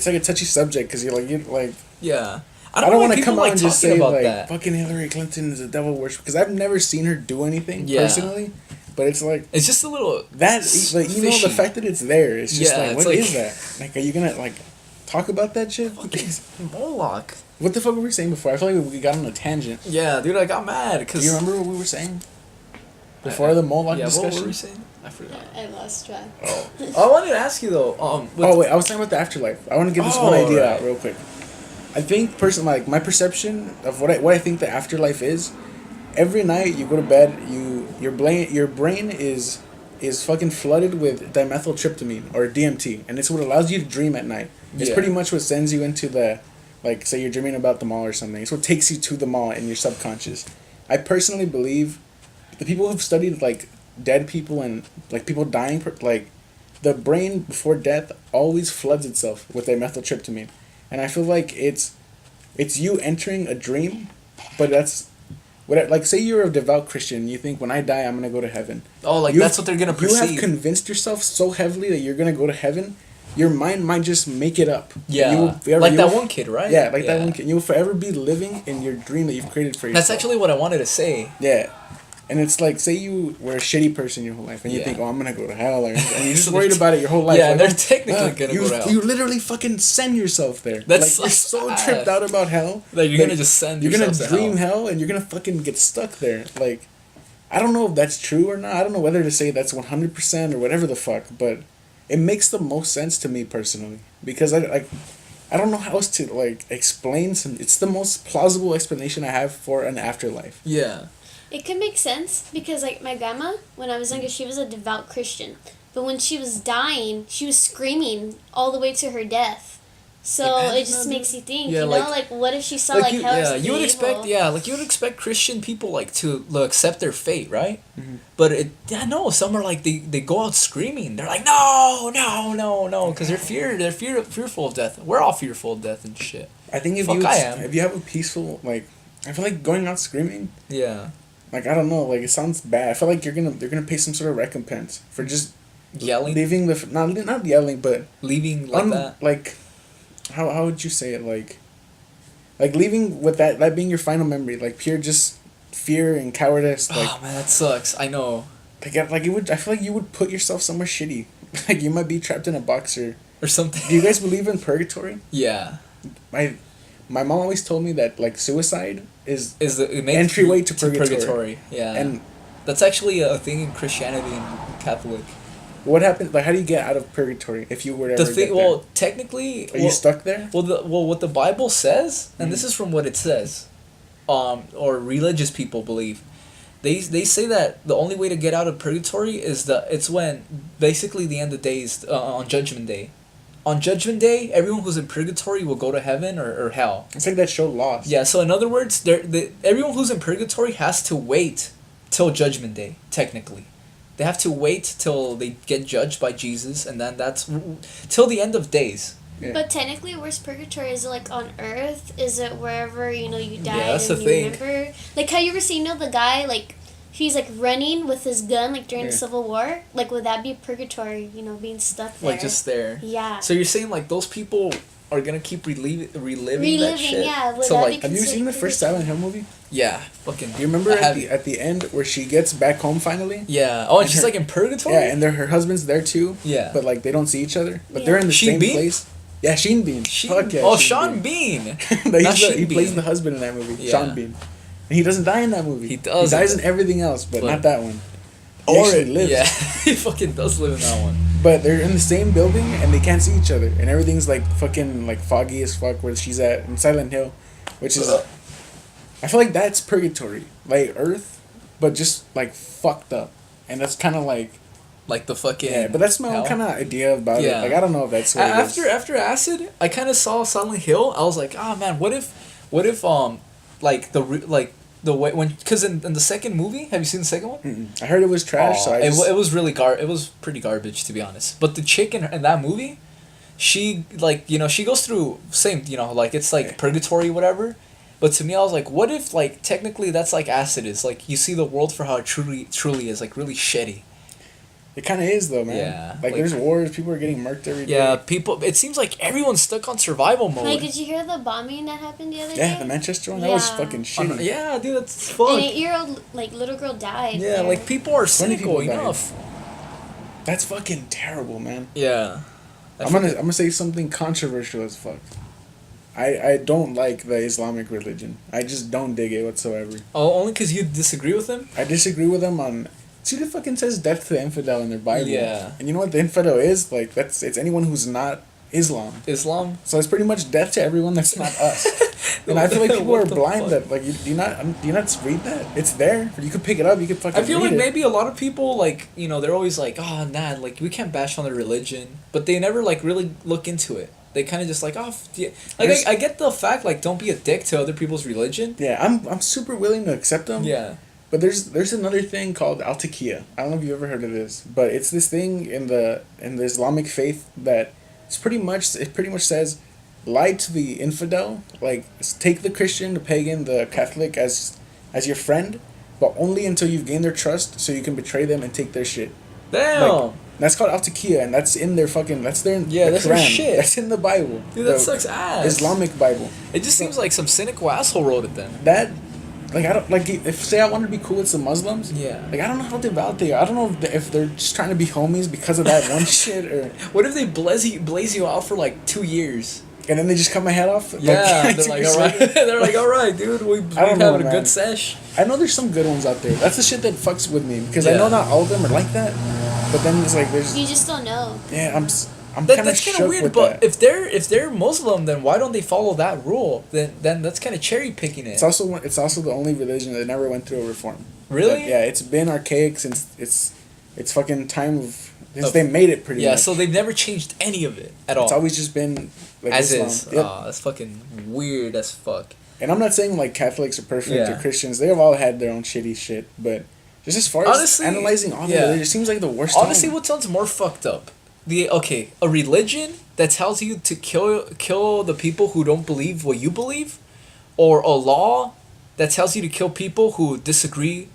like a touchy subject because you're like. Yeah, I don't want to people come out and just talking say about like that. fucking Hillary Clinton is a devil worshiper because I've never seen her do anything Yeah. personally, but it's like It's just a little that like the fishy. fact that it's there. It's just Yeah, like it's what like- is that? Like, are you gonna like talk about that shit? Moloch. What the fuck were we saying before? I feel like we got on a tangent. Yeah, dude, I got mad Do because you remember what we were saying before the Moloch Yeah, discussion? what were we saying? I forgot. I lost track. Oh, I wanted to ask you though. Oh wait, I was talking about the afterlife. I want to get this one Oh, idea right. out real quick. I think personally, like my perception of what I think the afterlife is. Every night you go to bed, your brain is fucking flooded with dimethyltryptamine or DMT, and it's what allows you to dream at night. It's Yeah. pretty much what sends you into the, like, say you're dreaming about the mall or something. It's what takes you to the mall in your subconscious. I personally believe the people who've studied like dead people and like people dying, like the brain before death always floods itself with dimethyltryptamine, and I feel like it's you entering a dream, but that's what, like, say you're a devout Christian, you think when I die I'm gonna go to heaven. Oh, like You've- that's what they're gonna You perceive. have convinced yourself so heavily that you're gonna go to heaven. Your mind might just make it up. Yeah, You will forever- like you that will- one kid, right? Yeah, like that one kid. You will forever be living in your dream that you've created for yourself. That's actually what I wanted to say. Yeah. And it's like, say you were a shitty person your whole life, and you Yeah. think, oh, I'm gonna go to hell, and you're just So worried they're about it your whole life. Yeah, like, they're oh, technically gonna you, go to hell. You literally fucking send yourself there. That's like, you're so sad. tripped out about hell. Like, you're that gonna just send You're gonna yourself to dream hell, and you're gonna fucking get stuck there. Like, I don't know if that's true or not. I don't know whether to say that's 100% or whatever the fuck, but it makes the most sense to me personally because I don't know how else to like explain some. It's the most plausible explanation I have for an afterlife. Yeah. It could make sense because, like, my grandma, when I was younger, she was a devout Christian. But when she was dying, she was screaming all the way to her death. So Like, it just makes you think, Yeah, you know, like- like what if she saw like, hell as you would evil? expect like you would expect Christian people like to accept their fate, right? Mhm. But no, some are like they go out screaming. They're like no, because they're fearful of death. We're all fearful of death and shit. I think if you have a peaceful, like, I feel like going out screaming, Yeah. like, I don't know, like, it sounds bad. I feel like they're gonna pay some sort of recompense for just Yelling, leaving not yelling, but leaving like that. like, how would you say it, like leaving with that being your final memory, like pure just fear and cowardice, like Oh man, that sucks. I know. like it would. I feel like you would put yourself somewhere shitty, like you might be trapped in a box or. Or something. Do you guys believe in purgatory? Yeah. My mom always told me that like suicide is Is the entryway to purgatory. Yeah. And that's actually a thing in Christianity and Catholic. what happens? Like, how do you get out of purgatory if you were to ever get there? Well, technically, Are you stuck there? Well, what the Bible says, and this Mhm. is from what it says, or religious people believe, they say that the only way to get out of purgatory is it's when basically the end of days on Judgment Day, on Judgment Day, everyone who's in purgatory will go to heaven or hell. It's like that show Lost. Yeah, so in other words, everyone who's in purgatory has to wait till Judgment Day, technically. They have to wait till they get judged by Jesus, and then that's till the end of days. Yeah. But technically, where's purgatory? Is it like on Earth? Is it wherever you died that's and the you thing. remember? Like, how you ever seen the guy like he's like running with his gun like during the Civil War? Like, would that be purgatory? Being stuck there. Like just there. Yeah. So you're saying like those people are gonna keep reliving that shit? Yeah. So like, have you seen the first Silent Hill movie? Yeah, fucking. Do you remember at the end where she gets back home finally? Yeah. Oh, and she's like in purgatory. Yeah, and her husband's there too. Yeah. But like they don't see each other, but they're in the same place. Yeah, Sean Bean. Fuck yeah. Oh, Sean Bean. He plays the husband in that movie. Yeah. Sean Bean. And he doesn't die in that movie. He does. He dies in everything else, but not that one. He actually lives. Yeah, he fucking does live in that one. But they're in the same building and they can't see each other, and everything's like fucking like foggy as fuck where she's at in Silent Hill, which is, I feel like that's purgatory, like Earth, but just like fucked up, and that's kind of like the fucking but that's my own kind of idea about it. Like I don't know if that's what after Acid, I kind of saw Silent Hill. I was like, oh man, what if like the way when because in the second movie, have you seen the second one? Mm-mm. I heard it was trash. So it was really it was pretty garbage, to be honest. But the chick in that movie, she like she goes through same like it's like purgatory whatever. But to me, I was like, what if like technically that's like Acid is like you see the world for how it truly is, like really shitty. It kind of is though, man. Yeah. Like there's wars, people are getting murked every day. Yeah, people. It seems like everyone's stuck on survival mode. Like, did you hear the bombing that happened the other day? Yeah, the Manchester one. That was fucking shitty. Yeah, dude, that's fuck. An 8-year-old little girl died. Yeah, there. like people are cynical enough. That's fucking terrible, man. Yeah. I'm gonna say something controversial as fuck. I don't like the Islamic religion. I just don't dig it whatsoever. Oh, only because you disagree with them? I disagree with them on. See, it fucking says death to the infidel in their Bible. Yeah. And you know what the infidel is? Like it's anyone who's not Islam. So it's pretty much death to everyone that's not us. And I feel like people are blind that like do you not read that? It's there. You could pick it up. You could fucking. I feel like maybe a lot of people like they're always like, oh nah, like we can't bash on their religion, but they never like really look into it. They kind of just like, oh, yeah. Like I get the fact like don't be a dick to other people's religion. Yeah, I'm super willing to accept them. Yeah. But there's another thing called al-taqiyya. I don't know if you've ever heard of this, but it's this thing in the Islamic faith that it pretty much says lie to the infidel, like take the Christian, the pagan, the Catholic as your friend, but only until you've gained their trust, so you can betray them and take their shit. Damn. Like, that's called al-taqiyya, and that's in their fucking that's their that's Quran. Their shit. That's in the Bible. Dude, that sucks ass. Islamic Bible. It just seems like some cynical asshole wrote it then. That. Like I don't like if say I wanted to be cool with some Muslims. Yeah. Like I don't know how devout they are. I don't know if they're just trying to be homies because of that one shit or. What if they blaze you out for like 2 years? And then they just cut my head off. Yeah, they're like, all right. They're like, all right, dude. We've having a good sesh. I know there's some good ones out there. That's the shit that fucks with me because I know not all of them are like that. But then it's like there's. You just don't know. Yeah, I'm kind of shook weird. with but that. if they're Muslim, then why don't they follow that rule? Then that's kind of cherry picking it. It's also the only religion that never went through a reform. Really? Yeah, it's been archaic since it's fucking time of. Since they made it pretty much. Yeah, so they've never changed any of it at all. It's always just been like as Islam. is. Yep. That's fucking weird as fuck. And I'm not saying like Catholics are perfect or Christians. They've all had their own shitty shit, but just as far as analyzing all of it, it seems like the worst. Honestly, what sounds more fucked up? A religion that tells you to kill the people who don't believe what you believe, or a law that tells you to kill people who disagree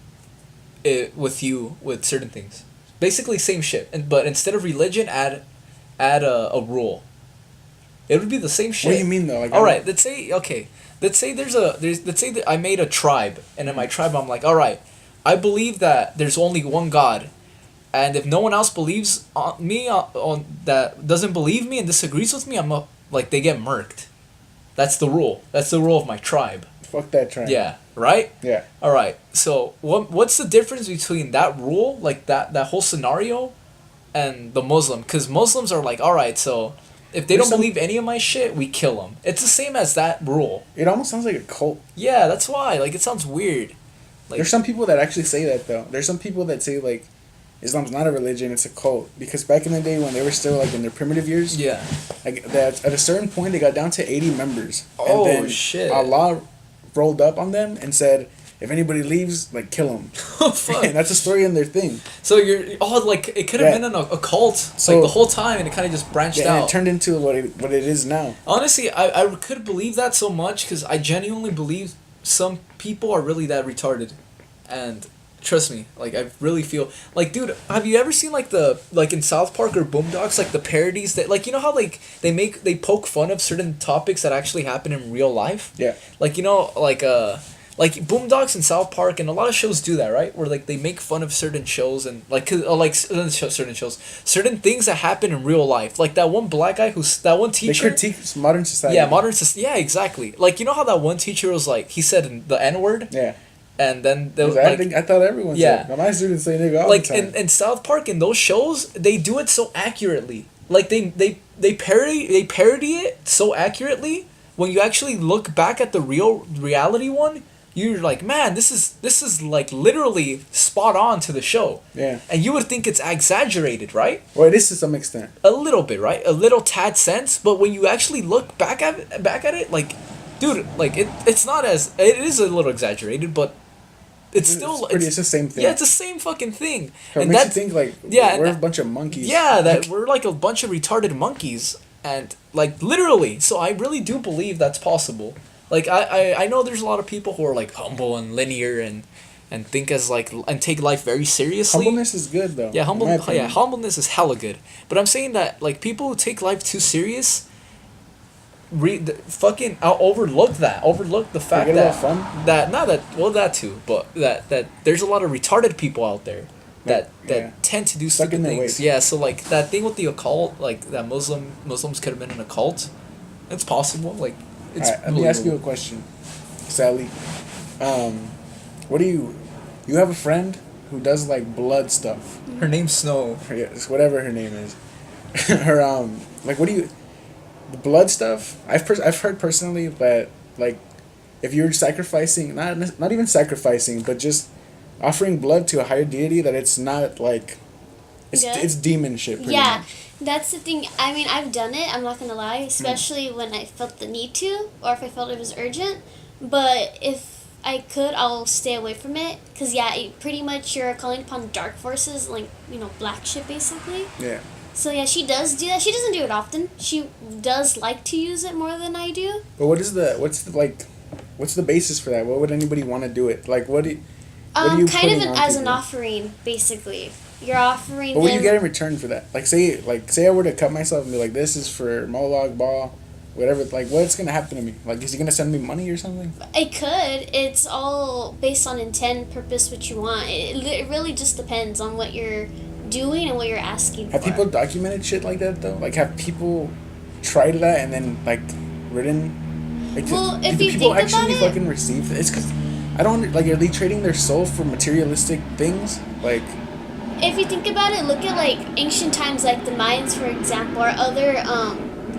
with you with certain things. Basically, same shit. But instead of religion, add a rule. It would be the same shit. What do you mean though? Like, all right, let's say let's say that I made a tribe, and in my tribe I'm like, all right, I believe that there's only one God, and if no one else believes on me on that doesn't believe me and disagrees with me, like they get murked. That's the rule. That's the rule of my tribe. Fuck that tribe. Yeah. Right? Yeah. All right. So what's the difference between that rule, like that whole scenario, and the Muslim? Because Muslims are like, all right, so if they don't believe any of my shit, we kill them. It's the same as that rule. It almost sounds like a cult. Yeah, that's why. Like, it sounds weird. Like, there's some people that actually say that though. There's some people that say like, Islam's not a religion; it's a cult. Because back in the day when they were still like in their primitive years, Yeah. like that at a certain point they got down to 80 members. Oh, and then shit. Allah rolled up on them and said, "If anybody leaves, like kill them." Oh fuck. And that's a story in their thing. So like it could have been a cult So- like the whole time, and it kind of just branched Yeah, and out. it turned into what it is now. Honestly, I could believe that so much because I genuinely believe some people are really that retarded, and trust me, like I really feel like, dude, have you ever seen like in South Park or Boondocks, like the parodies that, like, you know how like they poke fun of certain topics that actually happen in real life? Yeah. Like, you know, like Boondocks and South Park and a lot of shows do that, right? Where like they make fun of certain shows and certain shows, certain things that happen in real life. Like that one black guy that one They teacher. critique modern society. Yeah, exactly. Like, you know how that one teacher was like, he said the N word, Yeah. and then there was I thought everyone Yeah. said. My students say nigga all like the time. in South Park, in those shows, they do it so accurately. Like they parody it so accurately. When you actually look back at the reality one, you're like, man, this is like literally spot on to the show. Yeah. And you would think it's exaggerated, right? Well, it is to some extent. A little bit, right? A little tad sense, but when you actually look back at it, like, dude, like it's not as, it is a little exaggerated, but it's still It's the same thing. Yeah, it's the same fucking thing. So it And makes you that's, think like yeah, we're a and bunch of monkeys. yeah, that we're like a bunch of retarded monkeys, and like literally. So I really do believe that's possible. Like I know there's a lot of people who are like humble and linear and think as like and take life very seriously. Humbleness is good though. Yeah, in my opinion. humbleness is hella good. But I'm saying that like people who take life too serious, I'll overlook the fact Forget that about fun? that not that well that too, but that there's a lot of retarded people out there that Yeah. tend to do Stuck stupid in their things. ways. Yeah, so like that thing with the occult, like that Muslims could have been in a cult. It's possible. Like it's. Alright, let me ask you a question, Sally. What do you have a friend who does like blood stuff? Her name's Snow. Yes, whatever her name is. Her like what do you the blood stuff? I've heard personally that like if you're sacrificing not even sacrificing but just offering blood to a higher deity, that it's not like Good? it's demon shit. Pretty Yeah, much. that's the thing. I mean, I've done it. I'm not gonna lie, especially when I felt the need to, or if I felt it was urgent. But if I could, I'll stay away from it. Cause yeah, pretty much you're calling upon dark forces, like, you know, black shit basically. Yeah. So yeah, she does do that. She doesn't do it often. She does like to use it more than I do. But what's the basis for that? What would anybody want to do it? Like what do you Kind of putting on as an people? offering, basically. You're offering What would you them- get in return for that? Like say I were to cut myself and be like, this is for Moloch, Baal, whatever. Like what's gonna happen to me? Like is he gonna send me money or something? It could. It's all based on intent, purpose, what you want. It really just depends on what you're doing and what you're asking Have for. people documented shit like that though? Like have people tried that and then like written? Like, Well, if do you people think actually about it- fucking receive it? It's because I don't like. Are they trading their soul for materialistic things? Like If you think about it, look at like ancient times, like the Mayans, for example, or other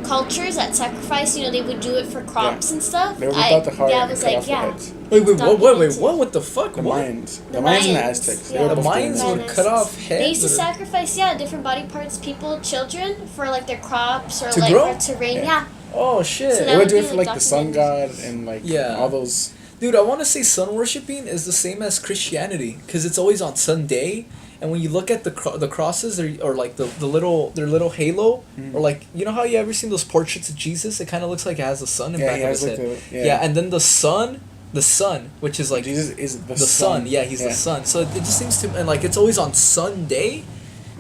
cultures that sacrifice. You know, they would do it for crops and stuff. they were without the heart. Yeah, I and was cut like, off the yeah. heads. Wait, Documented. what the fuck? The What? Mayans. The The Mayans and the Mayans, Aztecs. yeah. They were The both doing Mayans that. would cut off heads. They used to or- sacrifice, different body parts, people, children, for like their crops or To like grow? for to rain. Yeah. Yeah. Oh shit. So They that would would do it be, for like, like the sun god and like Yeah. all those. Dude, I want to say sun worshipping is the same as Christianity because it's always on Sunday, and when you look at the crosses or like their little halo, or like, you know how you ever seen those portraits of Jesus? It kind of looks like it has the sun in Yeah, back he of has his like head. the Yeah, and then the sun, which is like Jesus is the the sun. Yeah, he's the sun. So it just seems to, and like it's always on Sunday.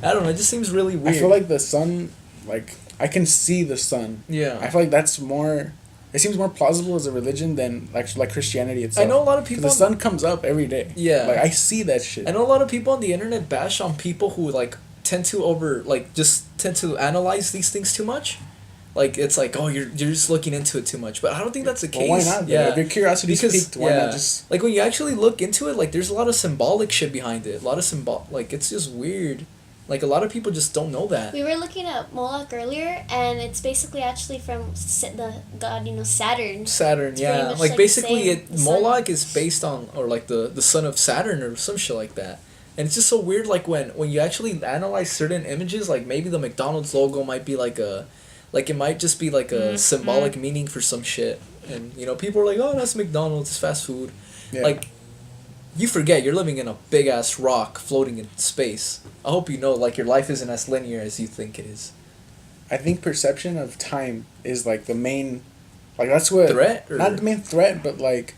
I don't know. It just seems really weird. I feel like the sun, like I can see the sun. Yeah. I feel like that's more. It seems more plausible as a religion than like Christianity itself. I know a lot of 'Cause people. the sun comes up every day. Yeah. Like I see that shit. I know a lot of people on the internet bash on people who like tend to analyze these things too much. Like it's like, oh, you're just looking into it too much, but I don't think that's the case. Well, why not? Then? Yeah, If your curiosity's piqued, why not just? like when you actually look into it, like there's a lot of symbolic shit behind it. A lot of like it's just weird. Like a lot of people just don't know that. We were looking at Moloch earlier, and it's basically actually from the god, Saturn. Saturn, It's yeah. pretty much Like like basically, the same, the sun. Moloch is based on, or like the son of Saturn or some shit like that. And it's just so weird, like, when you actually analyze certain images, like, maybe the McDonald's logo might be like a, like, it might just be like a symbolic meaning for some shit. And, you know, people are like, oh, that's McDonald's, it's fast food. Yeah. Like, you forget you're living in a big-ass rock floating in space. I hope you know, like, your life isn't as linear as you think it is. I think perception of time is, like, the main, like, that's what... Threat? Or? Not the main threat, but, like,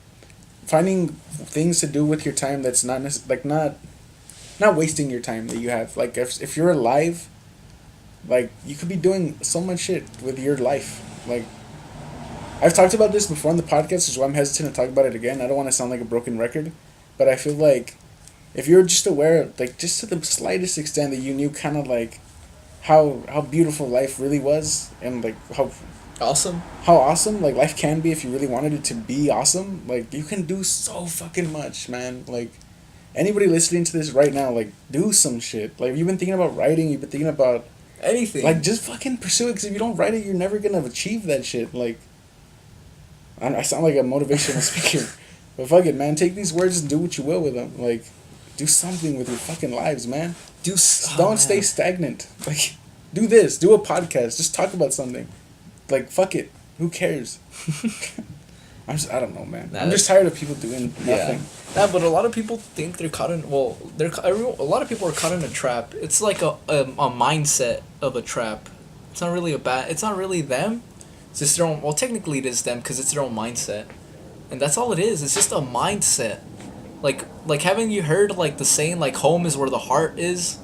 finding things to do with your time that's not, like, not wasting your time that you have. Like, if you're alive, like, you could be doing so much shit with your life. Like, I've talked about this before on the podcast, which is why I'm hesitant to talk about it again. I don't want to sound like a broken record. But I feel like if you're just aware, like, just to the slightest extent that you knew kind of, like, how beautiful life really was and, like, how awesome, like, life can be if you really wanted it to be awesome, like, you can do so fucking much, man. Like, anybody listening to this right now, like, do some shit. Like, you've been thinking about writing, you've been thinking about... anything. Like, just fucking pursue it, because if you don't write it, you're never gonna achieve that shit. Like, I sound like a motivational speaker. But fuck it, man. Take these words and do what you will with them. Like, do something with your fucking lives, man. Don't stay stagnant. Like, do this. Do a podcast. Just talk about something. Like, fuck it. Who cares? I don't know, man. I'm just tired of people doing nothing. Yeah, but a lot of people think they're caught in... Well, a lot of people are caught in a trap. It's like a mindset of a trap. It's not really it's not really them. It's just their own... Well, technically it is them because it's their own mindset. And that's all it is. It's just a mindset. Like haven't you heard, like, the saying, like, home is where the heart is?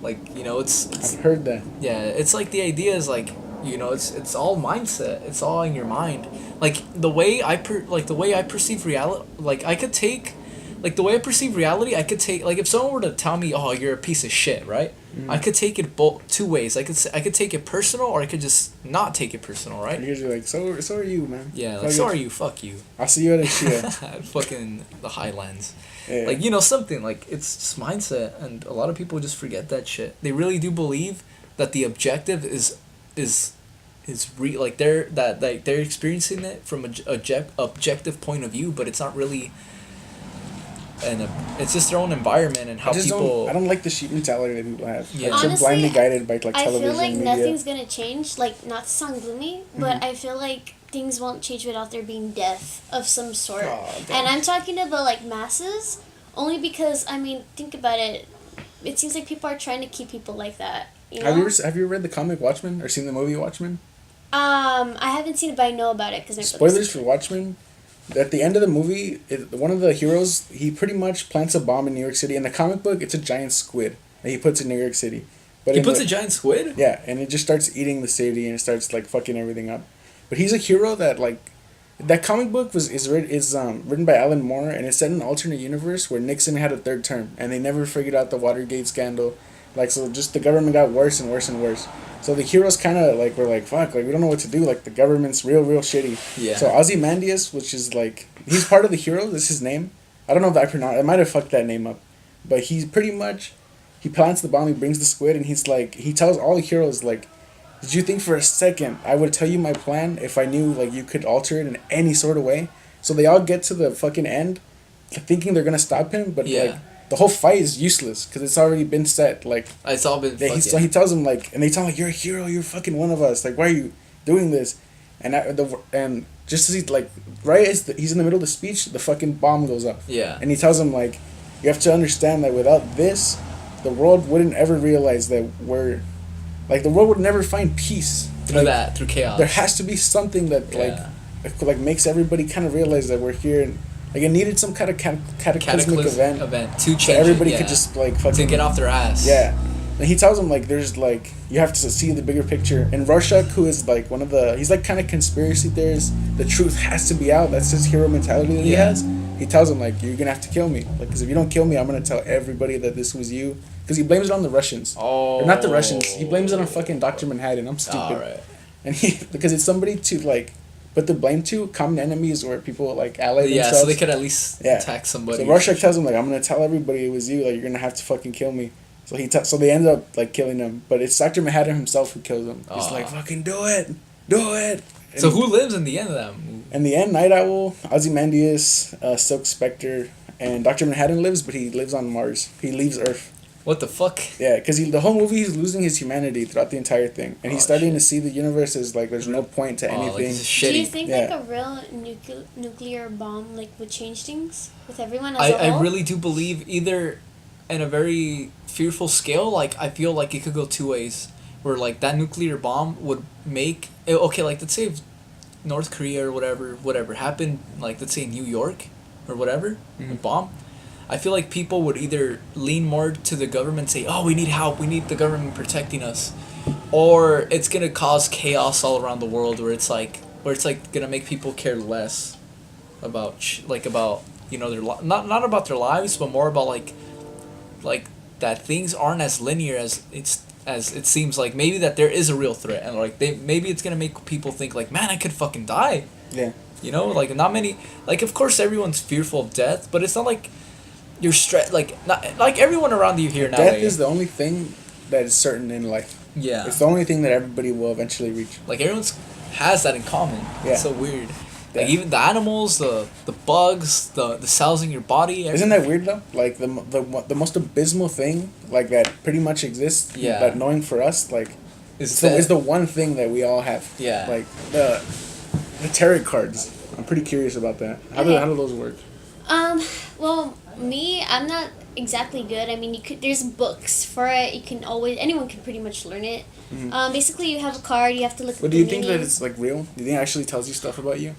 Like, you know, it's I've heard that. Yeah, it's like the idea is, like, you know, it's all mindset. It's all in your mind. Like, the way I perceive reality, like, I could take... Like, the way I perceive reality, I could take... Like, if someone were to tell me, oh, you're a piece of shit, right? I could take it two ways. I could take it personal, or I could just not take it personal, right? You're usually like, so are you, man. Yeah, like, so are you, fuck you. I'll see you at Ikea. Fucking the Highlands. Yeah. Like, you know, something, like, it's just mindset, and a lot of people just forget that shit. They really do believe that the objective is like, they're experiencing it from a objective point of view, but it's not really... And it's just their own environment and how people... I don't like the sheep mentality that people have. Yeah. Like, Honestly, they're blindly guided by, like, I television, feel like media. nothing's gonna change. Like, not to sound gloomy, but I feel like things won't change without there being death of some sort. And I'm talking about, like, masses, only because, I mean, think about it. It seems like people are trying to keep people like that. You know? Have you read the comic Watchmen or seen the movie Watchmen? I haven't seen it, but I know about it because Spoilers for Watchmen. At the end of the movie, one of the heroes, he pretty much plants a bomb in New York City. In the comic book, it's a giant squid that he puts in New York City. But he puts a giant squid? Yeah, and it just starts eating the city and it starts, like, fucking everything up. But he's a hero that, like, that comic book is written by Alan Moore, and it's set in an alternate universe where Nixon had a third term, and they never figured out the Watergate scandal. Like, so just the government got worse and worse and worse. So the heroes kind of, like, were like, fuck, like, we don't know what to do. Like, the government's real shitty. Yeah. So Ozymandias, which is, like, he's part of the heroes. That's his name. I don't know if I might have fucked that name up. But he's pretty much, he plants the bomb, he brings the squid, and he's like, he tells all the heroes, like, did you think for a second I would tell you my plan if I knew, like, you could alter it in any sort of way? So they all get to the fucking end, thinking they're gonna stop him, but, like, the whole fight is useless because it's already been set. Like, it's all been. So he tells them, like, and they tell him, like, you're a hero, you're fucking one of us. Like, why are you doing this? And just as he's, like, right as he's in the middle of the speech, the fucking bomb goes off. Yeah. And he tells him, like, you have to understand that without this, the world wouldn't ever realize that we're, like, the world would never find peace through chaos. There has to be something that like makes everybody kind of realize that we're here. And, like, it needed some kind of cataclysmic event to change so everybody it, could just, like, fucking... To get off their ass. Yeah. And he tells them, like, there's, like... You have to see the bigger picture. And Rorschach, who is, like, one of the... He's, like, kind of conspiracy theorist. The truth has to be out. That's his hero mentality that he has. He tells them, like, you're gonna have to kill me. Like, because if you don't kill me, I'm gonna tell everybody that this was you. Because he blames it on the Russians. Oh. Or not the Russians. He blames it on fucking Dr. Manhattan. I'm stupid. All right. And because it's somebody to, like... But the blame to common enemies or people, like, ally themselves. Yeah, so they could at least attack somebody. So Rorschach tells him, like, I'm going to tell everybody it was you. Like, you're going to have to fucking kill me. So so they end up, like, killing him. But it's Dr. Manhattan himself who kills him. He's like, fucking do it. Do it. And so who lives in the end of that movie? In the end, Night Owl, Ozymandias, Silk Spectre, and Dr. Manhattan lives, but he lives on Mars. He leaves Earth. What the fuck? Yeah, because the whole movie he's losing his humanity throughout the entire thing, and he's starting to see the universe as like there's no point to anything. Like, this is shitty. Do you think like a real nuclear bomb like would change things with everyone as a whole? I really do believe either in a very fearful scale, like I feel like it could go two ways, where like that nuclear bomb would make okay, like let's say if North Korea or whatever happened, like let's say New York or whatever, a bomb. I feel like people would either lean more to the government, say, "Oh, we need help. We need the government protecting us," or it's gonna cause chaos all around the world, where it's like gonna make people care less about about their not about their lives, but more about like that things aren't as linear as it seems. Like maybe that there is a real threat, and like maybe it's gonna make people think like, "Man, I could fucking die." Yeah. Like not many. Like of course everyone's fearful of death, but it's not like. You're not like everyone around you here now. Death is the only thing that is certain in life. Yeah. It's the only thing that everybody will eventually reach. Like everyone has that in common. Yeah. It's so weird. Yeah. Like even the animals, the bugs, the cells in your body. Isn't that weird though? Like the most abysmal thing like that pretty much exists. Yeah. But knowing for us like is the one thing that we all have. Yeah. Like the tarot cards. I'm pretty curious about that. How do those work? Well, me, I'm not exactly good. I mean, there's books for it. Anyone can pretty much learn it. Mm-hmm. Basically, you have a card, you have to look at But the do you think that meaning. it's like real? Do you think it actually tells you stuff about you?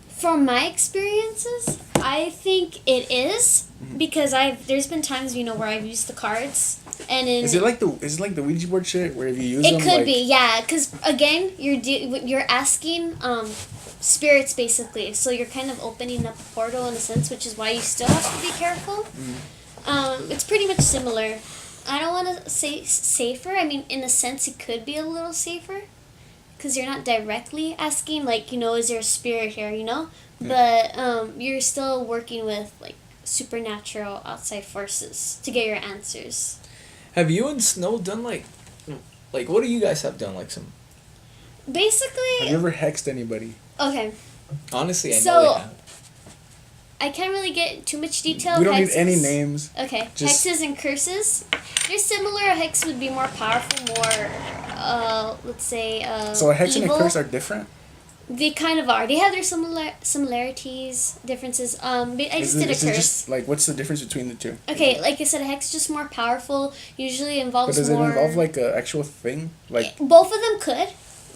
From my experiences, I think it is because there's been times where I've used the cards and Is it like the Ouija board shit where if you use it them could be, yeah, because again you're asking spirits basically, so you're kind of opening up a portal in a sense, which is why you still have to be careful. It's pretty much similar. I don't want to say safer. I mean, in a sense, it could be a little safer. Because you're not directly asking, like, is there a spirit here, Yeah. But you're still working with, like, supernatural outside forces to get your answers. Have you and Snow done, like what do you guys have done, like, some... Basically... Have you ever hexed anybody? Okay. Honestly, I know they have. I can't really get too much detail. We don't hexes. need any names. Okay. Just... Hexes and curses. They're similar. A hex would be more powerful, let's say, So a hex evil. and a curse are different? They kind of are. They have their similarities, differences. I just did a Is it curse. just, like, what's the difference between the two? Okay, like I said, a hex is just more powerful. Usually involves But does more... it involve, like, an actual thing? Like... Both of them could.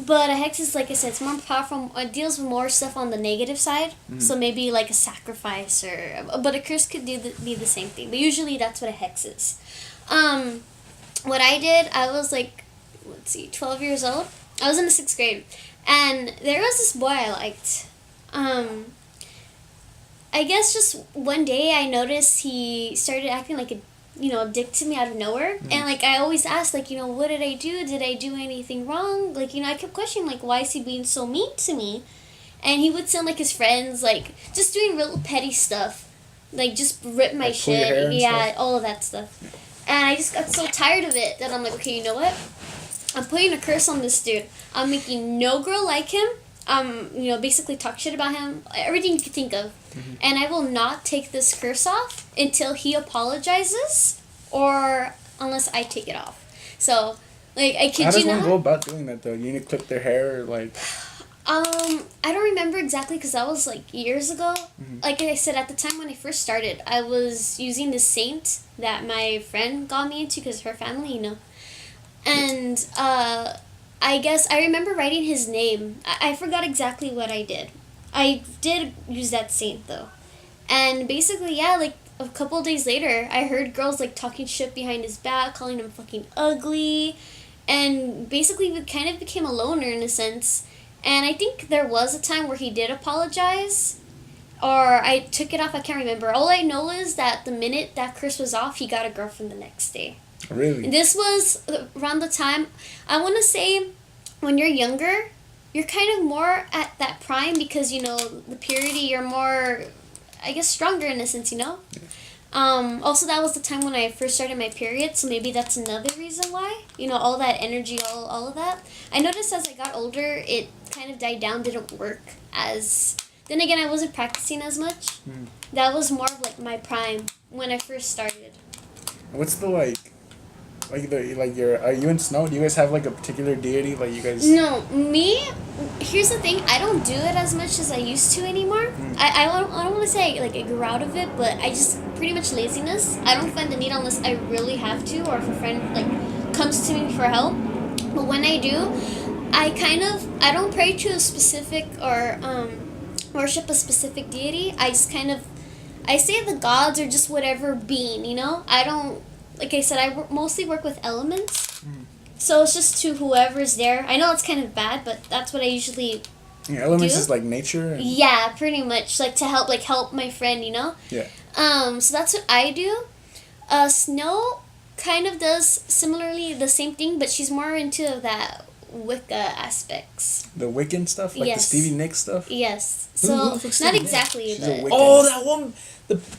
But a hex is, like I said, it's more powerful. It deals with more stuff on the negative side. So maybe like a sacrifice or... But a curse could be the same thing. But usually that's what a hex is. What I did, I was like, 12 years old. I was in the 6th grade. And there was this boy I liked. I guess just one day I noticed he started acting like a dick to me out of nowhere. And, like, I always asked, like, what did I do? Did I do anything wrong? Like, I kept questioning, like, why is he being so mean to me? And he would sound like his friends, like, just doing real petty stuff. Like, just rip my Like pull your hair shit. and Yeah, stuff? all of that stuff. And I just got so tired of it that I'm like, okay, you know what? I'm putting a curse on this dude. I'm making no girl like him. Basically talk shit about him. Everything you could think of. And I will not take this curse off until he apologizes or unless I take it off. So, like, I kid you not. How does one go about doing that, though? You need to clip their hair or, like... I don't remember exactly because that was, like, years ago. Like I said, at the time when I first started, I was using the saint that my friend got me into because her family, And, I guess I remember writing his name. I forgot exactly what I did. I did use that saint, though. And basically, yeah, like, a couple of days later, I heard girls, like, talking shit behind his back, calling him fucking ugly. And basically, we kind of became a loner in a sense. And I think there was a time where he did apologize. Or I took it off, I can't remember. All I know is that the minute that curse was off, he got a girlfriend the next day. Really? And this was around the time, I want to say, when you're younger, you're kind of more at that prime because, the purity, you're more, I guess, stronger in a sense, Yeah. Also, that was the time when I first started my period, so maybe that's another reason why. All that energy, all of that. I noticed as I got older, it kind of died down, didn't work as Then again, I wasn't practicing as much. That was more of like my prime when I first started. What's the are you in Snow? Do you guys have like a particular deity like you guys? No, me. Here's the thing. I don't do it as much as I used to anymore. I don't want to say like I grew out of it, but I just pretty much laziness. I don't find the need unless I really have to, or if a friend like comes to me for help. But when I do, I don't pray to a specific or worship a specific deity. I say the gods or just whatever being, you know? I don't, like I said, mostly work with elements. So it's just to whoever's there. I know it's kind of bad, but that's what I usually elements do. is like nature? Yeah, pretty much. Like to help my friend, you know? Yeah. So that's what I do. Snow kind of does similarly the same thing, but she's more into that Wicca aspects. The Wiccan stuff? Like Yes. the Stevie Nicks stuff? Yes. Who So, the fuck's not Stevie exactly, She's a but... Wiccan. Oh, that one.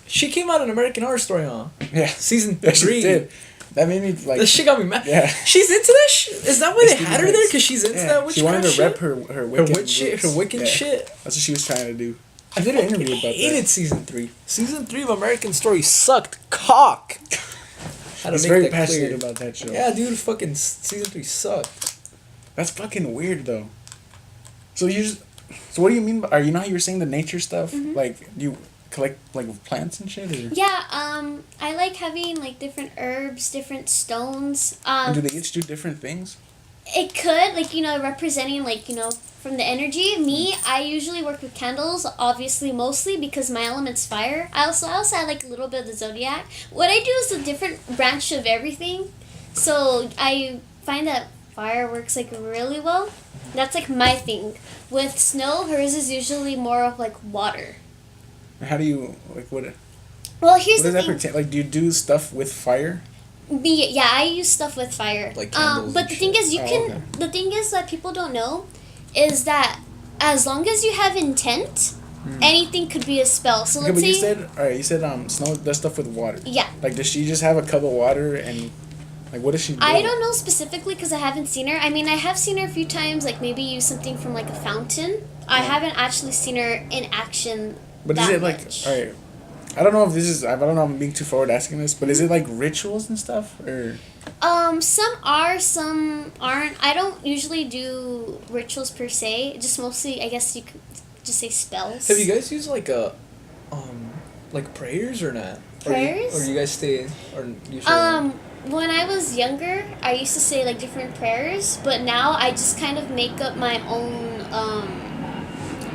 She came out in American Horror Story, huh? Yeah. Season Yeah, she 3. did. That made me like. That shit got me mad. Yeah. She's into that shit? Is that why The they Stevie had her there? Nicks. Because she's into Yeah, that witchcraft she wanted to shit? rep her Wiccan witch shit, her roots. Wiccan Yeah. shit. That's what she was trying to do. I did an interview about hated that. season 3. Season 3 of American Story sucked cock. How to He's make very that passionate clear. about that show. Yeah, dude, fucking season 3 sucked. That's fucking weird though. So what do you mean by, you know how you were saying the nature stuff? Like you collect like plants and shit, or? Yeah, I like having like different herbs, different stones. And do they each do different things? It could, like, you know, representing, like, you know, from the energy. Me, I usually work with candles, obviously, mostly, because my element's fire. I also add, like, a little bit of the zodiac. What I do is a different branch of everything. So, I find that fire works, like, really well. That's, like, my thing. With Snow, hers is usually more of, like, water. How do you, like, what Well, here's does the that thing. pertain? Like, do you do stuff with fire? Yeah, I use stuff with fire. Like candles but and the thing shit. is, okay. the thing is that people don't know is that as long as you have intent, anything could be a spell. So Okay, let's but you say, said, alright, you said Snow does stuff with water. yeah. Like, does she just have a cup of water and, like, what does she do? I don't know specifically because I haven't seen her. I mean, I have seen her a few times, like maybe use something from like a fountain. I haven't actually seen her in action. But is that it like, much. alright, I don't know if this is, I don't know if I'm being too forward asking this, but is it like rituals and stuff, or? Some are, some aren't. I don't usually do rituals per se. Just mostly, I guess you could just say spells. Have you guys used like like prayers or not? Prayers? Or you guys stay, or usually? When I was younger, I used to say like different prayers, but now I just kind of make up my own,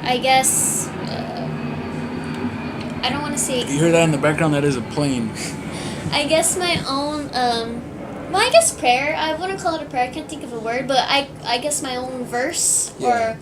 I guess, I don't want to say, You hear that in the background? That is a plane. I guess my own, well, I guess prayer. I wouldn't call it a prayer. I can't think of a word, but I guess my own verse, Yeah. or,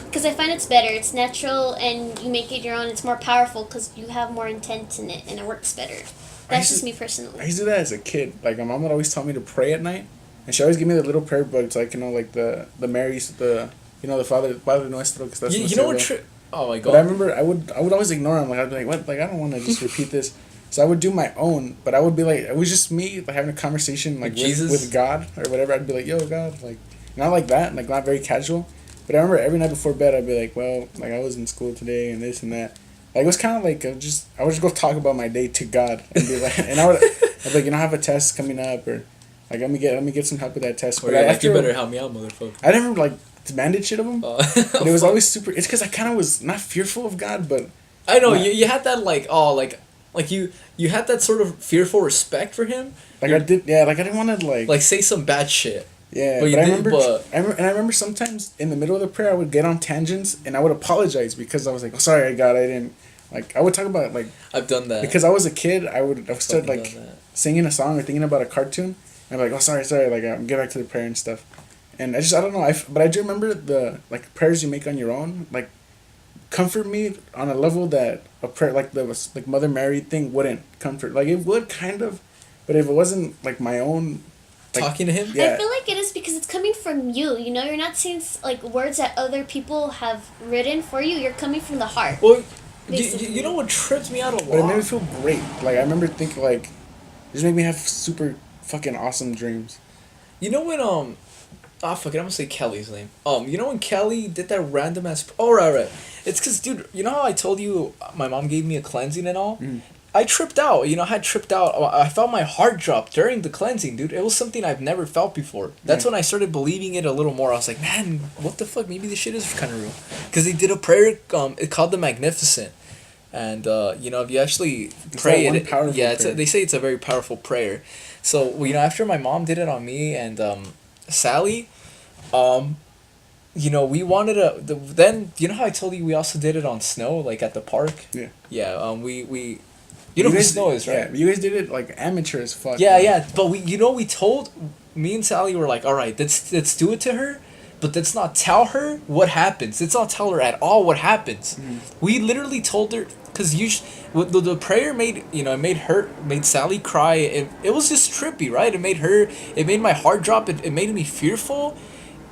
because I find it's better. It's natural, and you make it your own. It's more powerful because you have more intent in it, and it works better. That's just me personally. I used to do that as a kid. Like, my mom would always tell me to pray at night, and she always give me the little prayer books, like, you know, like the Marys, the Padre Nuestro, because that's You know what? Oh my god. But I remember I would always ignore them. Like, I'd be like, what? Like, I don't want to just repeat this. So I would do my own, but I would be like, it was just me like, having a conversation like Jesus? with God or whatever. I'd be like, yo, God, like, not like that, like, not very casual. But I remember every night before bed, I'd be like, well, like, I was in school today and this and that. Like, it was kind of like, I would just go talk about my day to God and be like, and I'd be like, you know, I have a test coming up, or like, let me get some help with that test. Or you're like, you better help me out, motherfucker. I never like demanded shit of him, Oh. but it was always super. It's because I kind of was not fearful of God, but I know, Yeah. you had that like, like you had that sort of fearful respect for him. like I did, yeah, like I didn't want to like Say some bad shit. yeah, but you but I did- remember, but- I remember sometimes in the middle of the prayer I would get on tangents and I would apologize because I was like, oh, sorry, God, I didn't. Like, I would talk about, like, I've done that. because I was a kid, I would start, Fucking like, done that. singing a song or thinking about a cartoon. And I'm like, oh, sorry, like, get back to the prayer and stuff. And I don't know, but I do remember the, like, prayers you make on your own, like, comfort me on a level that a prayer, like, like, Mother Mary thing wouldn't comfort. Like, it would, kind of, but if it wasn't, like, my own, like, Talking to him? Yeah. I feel like it is because it's coming from you. You know, you're not saying like words that other people have written for you. You're coming from the heart. Well, Basically. you know what trips me out a lot? but it made me feel great. Like, I remember thinking, like, it just made me have super fucking awesome dreams. You know when fuck it, I'm gonna say Kelly's name. You know when Kelly did that random ass. Oh, right. It's because, dude, you know how I told you my mom gave me a cleansing and all? Mm. I tripped out. You know, I had tripped out. I felt my heart drop during the cleansing, dude. It was something I've never felt before. That's when I started believing it a little more. I was like, man, what the fuck? Maybe this shit is kind of real. Because they did a prayer, it called the Magnificent. And, you know, if you actually pray it, yeah, they say it's a very powerful prayer. So, you know, after my mom did it on me and Sally, you know, we wanted then, you know how I told you we also did it on Snow, like at the park? Yeah. Yeah, we you know who Snow is, right? Yeah, you guys did it like amateur as fuck. Yeah, yeah, but we told, me and Sally were like, all right, let's do it to her, but let's not tell her what happens. Let's not tell her at all what happens. Mm-hmm. We literally told her, because the prayer made, you know, it made Sally cry. It was just trippy, right? It made my heart drop. It made me fearful.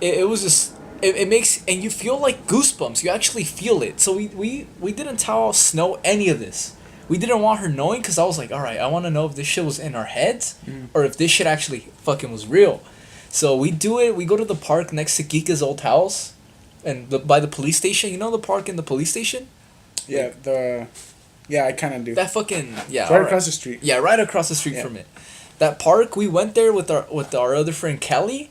It was just, it makes, and you feel like goosebumps. You actually feel it. So we didn't tell Snow any of this. We didn't want her knowing, because I was like, all right, I want to know if this shit was in our heads or if this shit actually fucking was real. So we do it. We go to the park next to Geeka's old house, and by the police station. You know the park and the police station? Yeah, I kind of do. That fucking, yeah. It's right across the street. Yeah, right across the street from it. That park, we went there with our other friend Kelly,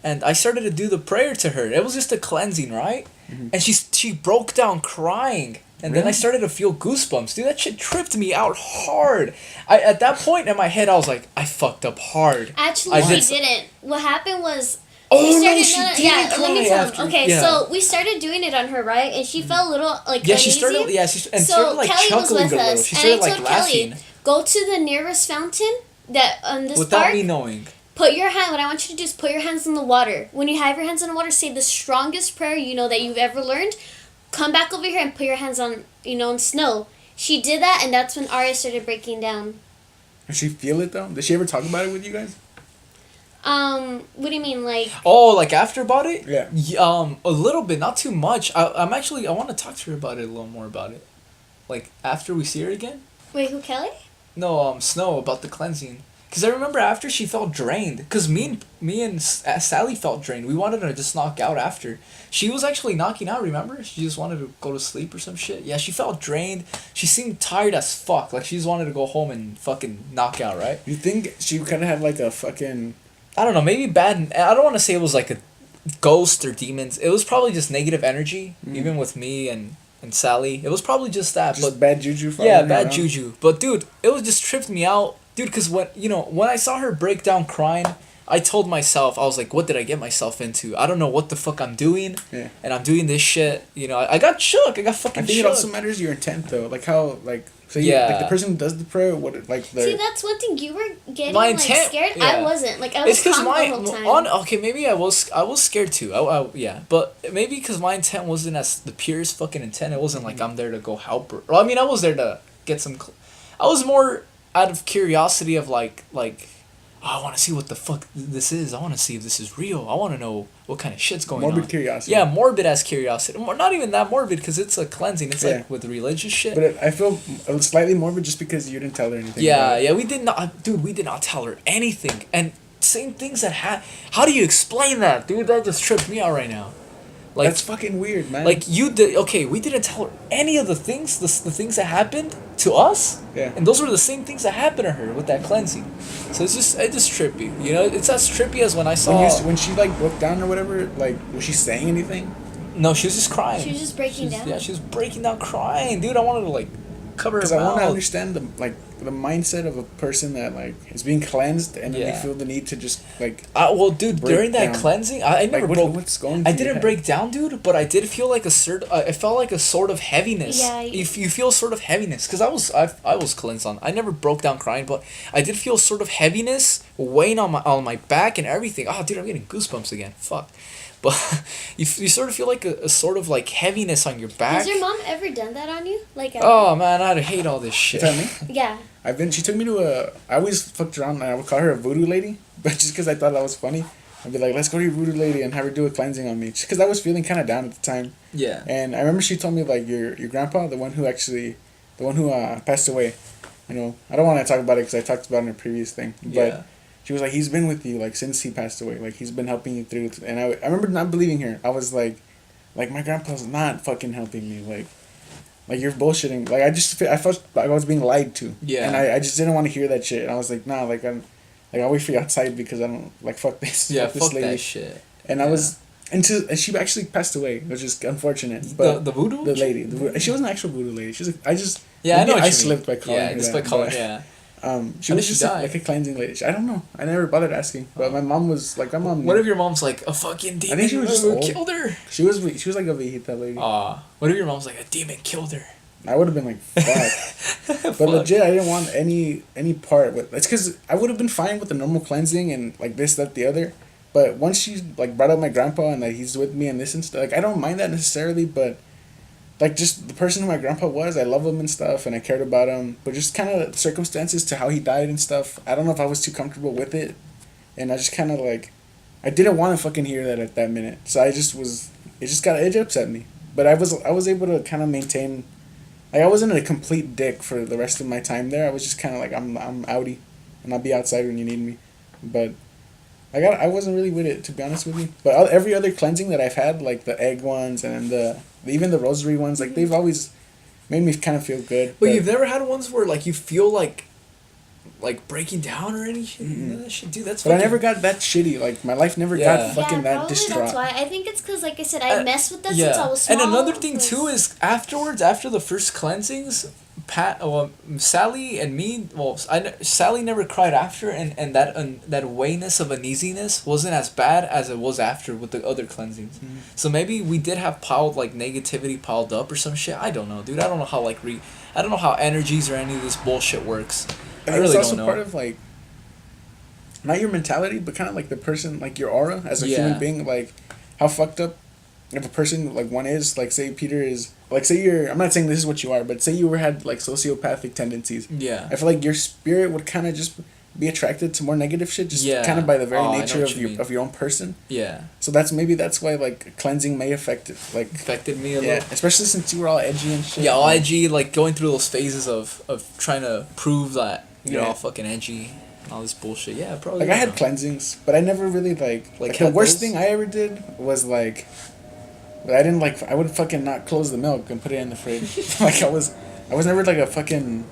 and I started to do the prayer to her. It was just a cleansing, right? Mm-hmm. And she broke down crying. And then I started to feel goosebumps. Dude, that shit tripped me out hard. At that point in my head, I was like, I fucked up hard. Actually, she didn't. What happened was... Oh, no, she didn't cry let me tell after. him. Okay, so we started doing it on her, right? And she felt a little, like, uneasy. Started like Kelly was chuckling with a little. us, She started, and I told laughing. Kelly, go to the nearest fountain that on this Without park. me knowing. What I want you to do is put your hands in the water. When you have your hands in the water, say the strongest prayer you know that you've ever learned. Come back over here and put your hands on, on Snow. She did that, and that's when Arya started breaking down. Did she feel it, though? Did she ever talk about it with you guys? What do you mean, like... Oh, like after about it? Yeah. A little bit, not too much. I want to talk to her about it a little more about it. Like, after we see her again? Wait, who, Kelly? No, Snow, about the cleansing. Because I remember after she felt drained. Because me and Sally felt drained. We wanted to just knock out after. She was actually knocking out, remember? She just wanted to go to sleep or some shit. Yeah, she felt drained. She seemed tired as fuck. Like, she just wanted to go home and fucking knock out, right? You think she kind of had, like, a fucking... I don't know, maybe bad... I don't want to say it was, like, a ghost or demons. It was probably just negative energy, even with me and Sally. It was probably just that. Just bad juju? Yeah, bad juju. But, dude, it was just tripped me out. Dude, because when I saw her break down crying, I told myself, I was like, what did I get myself into? I don't know what the fuck I'm doing. Yeah. And I'm doing this shit. I got shook. I got fucking shook. I think it also matters your intent, though. Like, how, like... So like the person who does the prayer, See, that's one thing you were getting my intent, scared. Yeah. I wasn't. Like, I was calm the whole time. Okay, maybe I was scared too. Yeah, but maybe because my intent wasn't as the purest fucking intent. It wasn't like I'm there to go help her. Well, I mean, I was there to get some. I was more out of curiosity of like. I want to see what the fuck this is. I want to see if this is real. I want to know what kind of shit's going on. Morbid curiosity. Yeah, morbid as curiosity. Not even that morbid because it's a cleansing. It's like with religious shit. But I feel slightly morbid just because you didn't tell her anything. Yeah, we did not. Dude, we did not tell her anything. And same things that how do you explain that? Dude, that just tripped me out right now. Like, that's fucking weird, man. Like, we didn't tell her any of the things, the things that happened to us. Yeah. And those were the same things that happened to her with that cleansing. So it's just trippy. It's as trippy as when I saw... When she, like, broke down or whatever, like, was she saying anything? No, she was just crying. She was just breaking down? Yeah, she was breaking down crying. Dude, I wanted to, like, cover her mouth. Because I want to understand the mindset of a person that, like, is being cleansed and then they feel the need to just, like... well, dude, during that cleansing, I never broke... What's going I didn't break down, dude, but I did feel like I felt like a sort of heaviness. Yeah. If you feel sort of heaviness, because I was cleansed on... I never broke down crying, but I did feel sort of heaviness weighing on my back and everything. Oh, dude, I'm getting goosebumps again. Fuck. But you sort of feel like a sort of like heaviness on your back. Has your mom ever done that on you? Like, oh man, I'd hate all this shit. Tell me? Yeah. She took me to I always fucked around and I would call her a voodoo lady, but just because I thought that was funny. I'd be like, let's go to your voodoo lady and have her do a cleansing on me. Just because I was feeling kind of down at the time. Yeah. And I remember she told me, like, your grandpa, the one who passed away, I don't want to talk about it because I talked about it in a previous thing. But she was like, he's been with you, like, since he passed away. Like, he's been helping you through. And I remember not believing her. I was like, my grandpa's not fucking helping me. Like you're bullshitting. Like, I felt like I was being lied to. Yeah. And I just didn't want to hear that shit. And I was like, nah, like, I'll wait for you outside because I don't, like, fuck this. Yeah, fuck this lady. that shit. And I was, and she actually passed away, which is unfortunate. But the voodoo? The lady. She wasn't an actual voodoo lady. She was, Yeah, I know what I you slipped mean. by calling her just that, by calling, but, yeah. She How was did she just die? like a cleansing lady. I don't know. I never bothered asking. But my mom was like, What if your mom's like a fucking demon? I think she was just old. Killed her. She was like a viejita lady. What if your mom's like a demon killed her? I would have been like, fuck. But legit, I didn't want any part with. It's because I would have been fine with the normal cleansing and like this, that, the other. But once she like brought up my grandpa and that he's with me and this and stuff, like I don't mind that necessarily, but like just the person who my grandpa was, I love him and stuff, and I cared about him. But just kind of circumstances to how he died and stuff, I don't know if I was too comfortable with it, and I just kind of like, I didn't want to fucking hear that at that minute. So I just was, it upset me. But I was able to kind of maintain, like I wasn't a complete dick for the rest of my time there. I was just kind of like I'm outie, and I'll be outside when you need me, but. I wasn't really with it, to be honest with you. But every other cleansing that I've had, like the egg ones and even the rosary ones, like they've always made me kind of feel good. But you've never had ones where like you feel like breaking down or anything? Mm-hmm. That shit, dude, that's. But I never got that shitty. Like my life never got fucking that probably distraught. that's why. I think it's because, like I said, I messed with that since I was small. And another thing too is afterwards, after the first cleansings, Sally and me, Sally never cried after, and that wayness of uneasiness wasn't as bad as it was after with the other cleansings. Mm-hmm. So maybe we did have negativity piled up or some shit. I don't know, dude. I don't know how I don't know how energies or any of this bullshit works. I really it's also don't know. part of like, not your mentality, but kind of like the person, like your aura as a human being, like how fucked up if a person like one is, like say Peter is, like say you're, I'm not saying this is what you are, but say you had like sociopathic tendencies. Yeah. I feel like your spirit would kind of just be attracted to more negative shit, just kind of by the very nature of your own person. Yeah. So that's why like cleansing may affected me a little. Especially since you were all edgy and shit. Yeah, all edgy, like going through those phases of trying to prove that you're all fucking edgy. All this bullshit. Yeah, probably. Like I had cleansings, but I never really like the worst thing I ever did was like, I didn't like, I would fucking not close the milk and put it in the fridge. Like I was never like a fucking,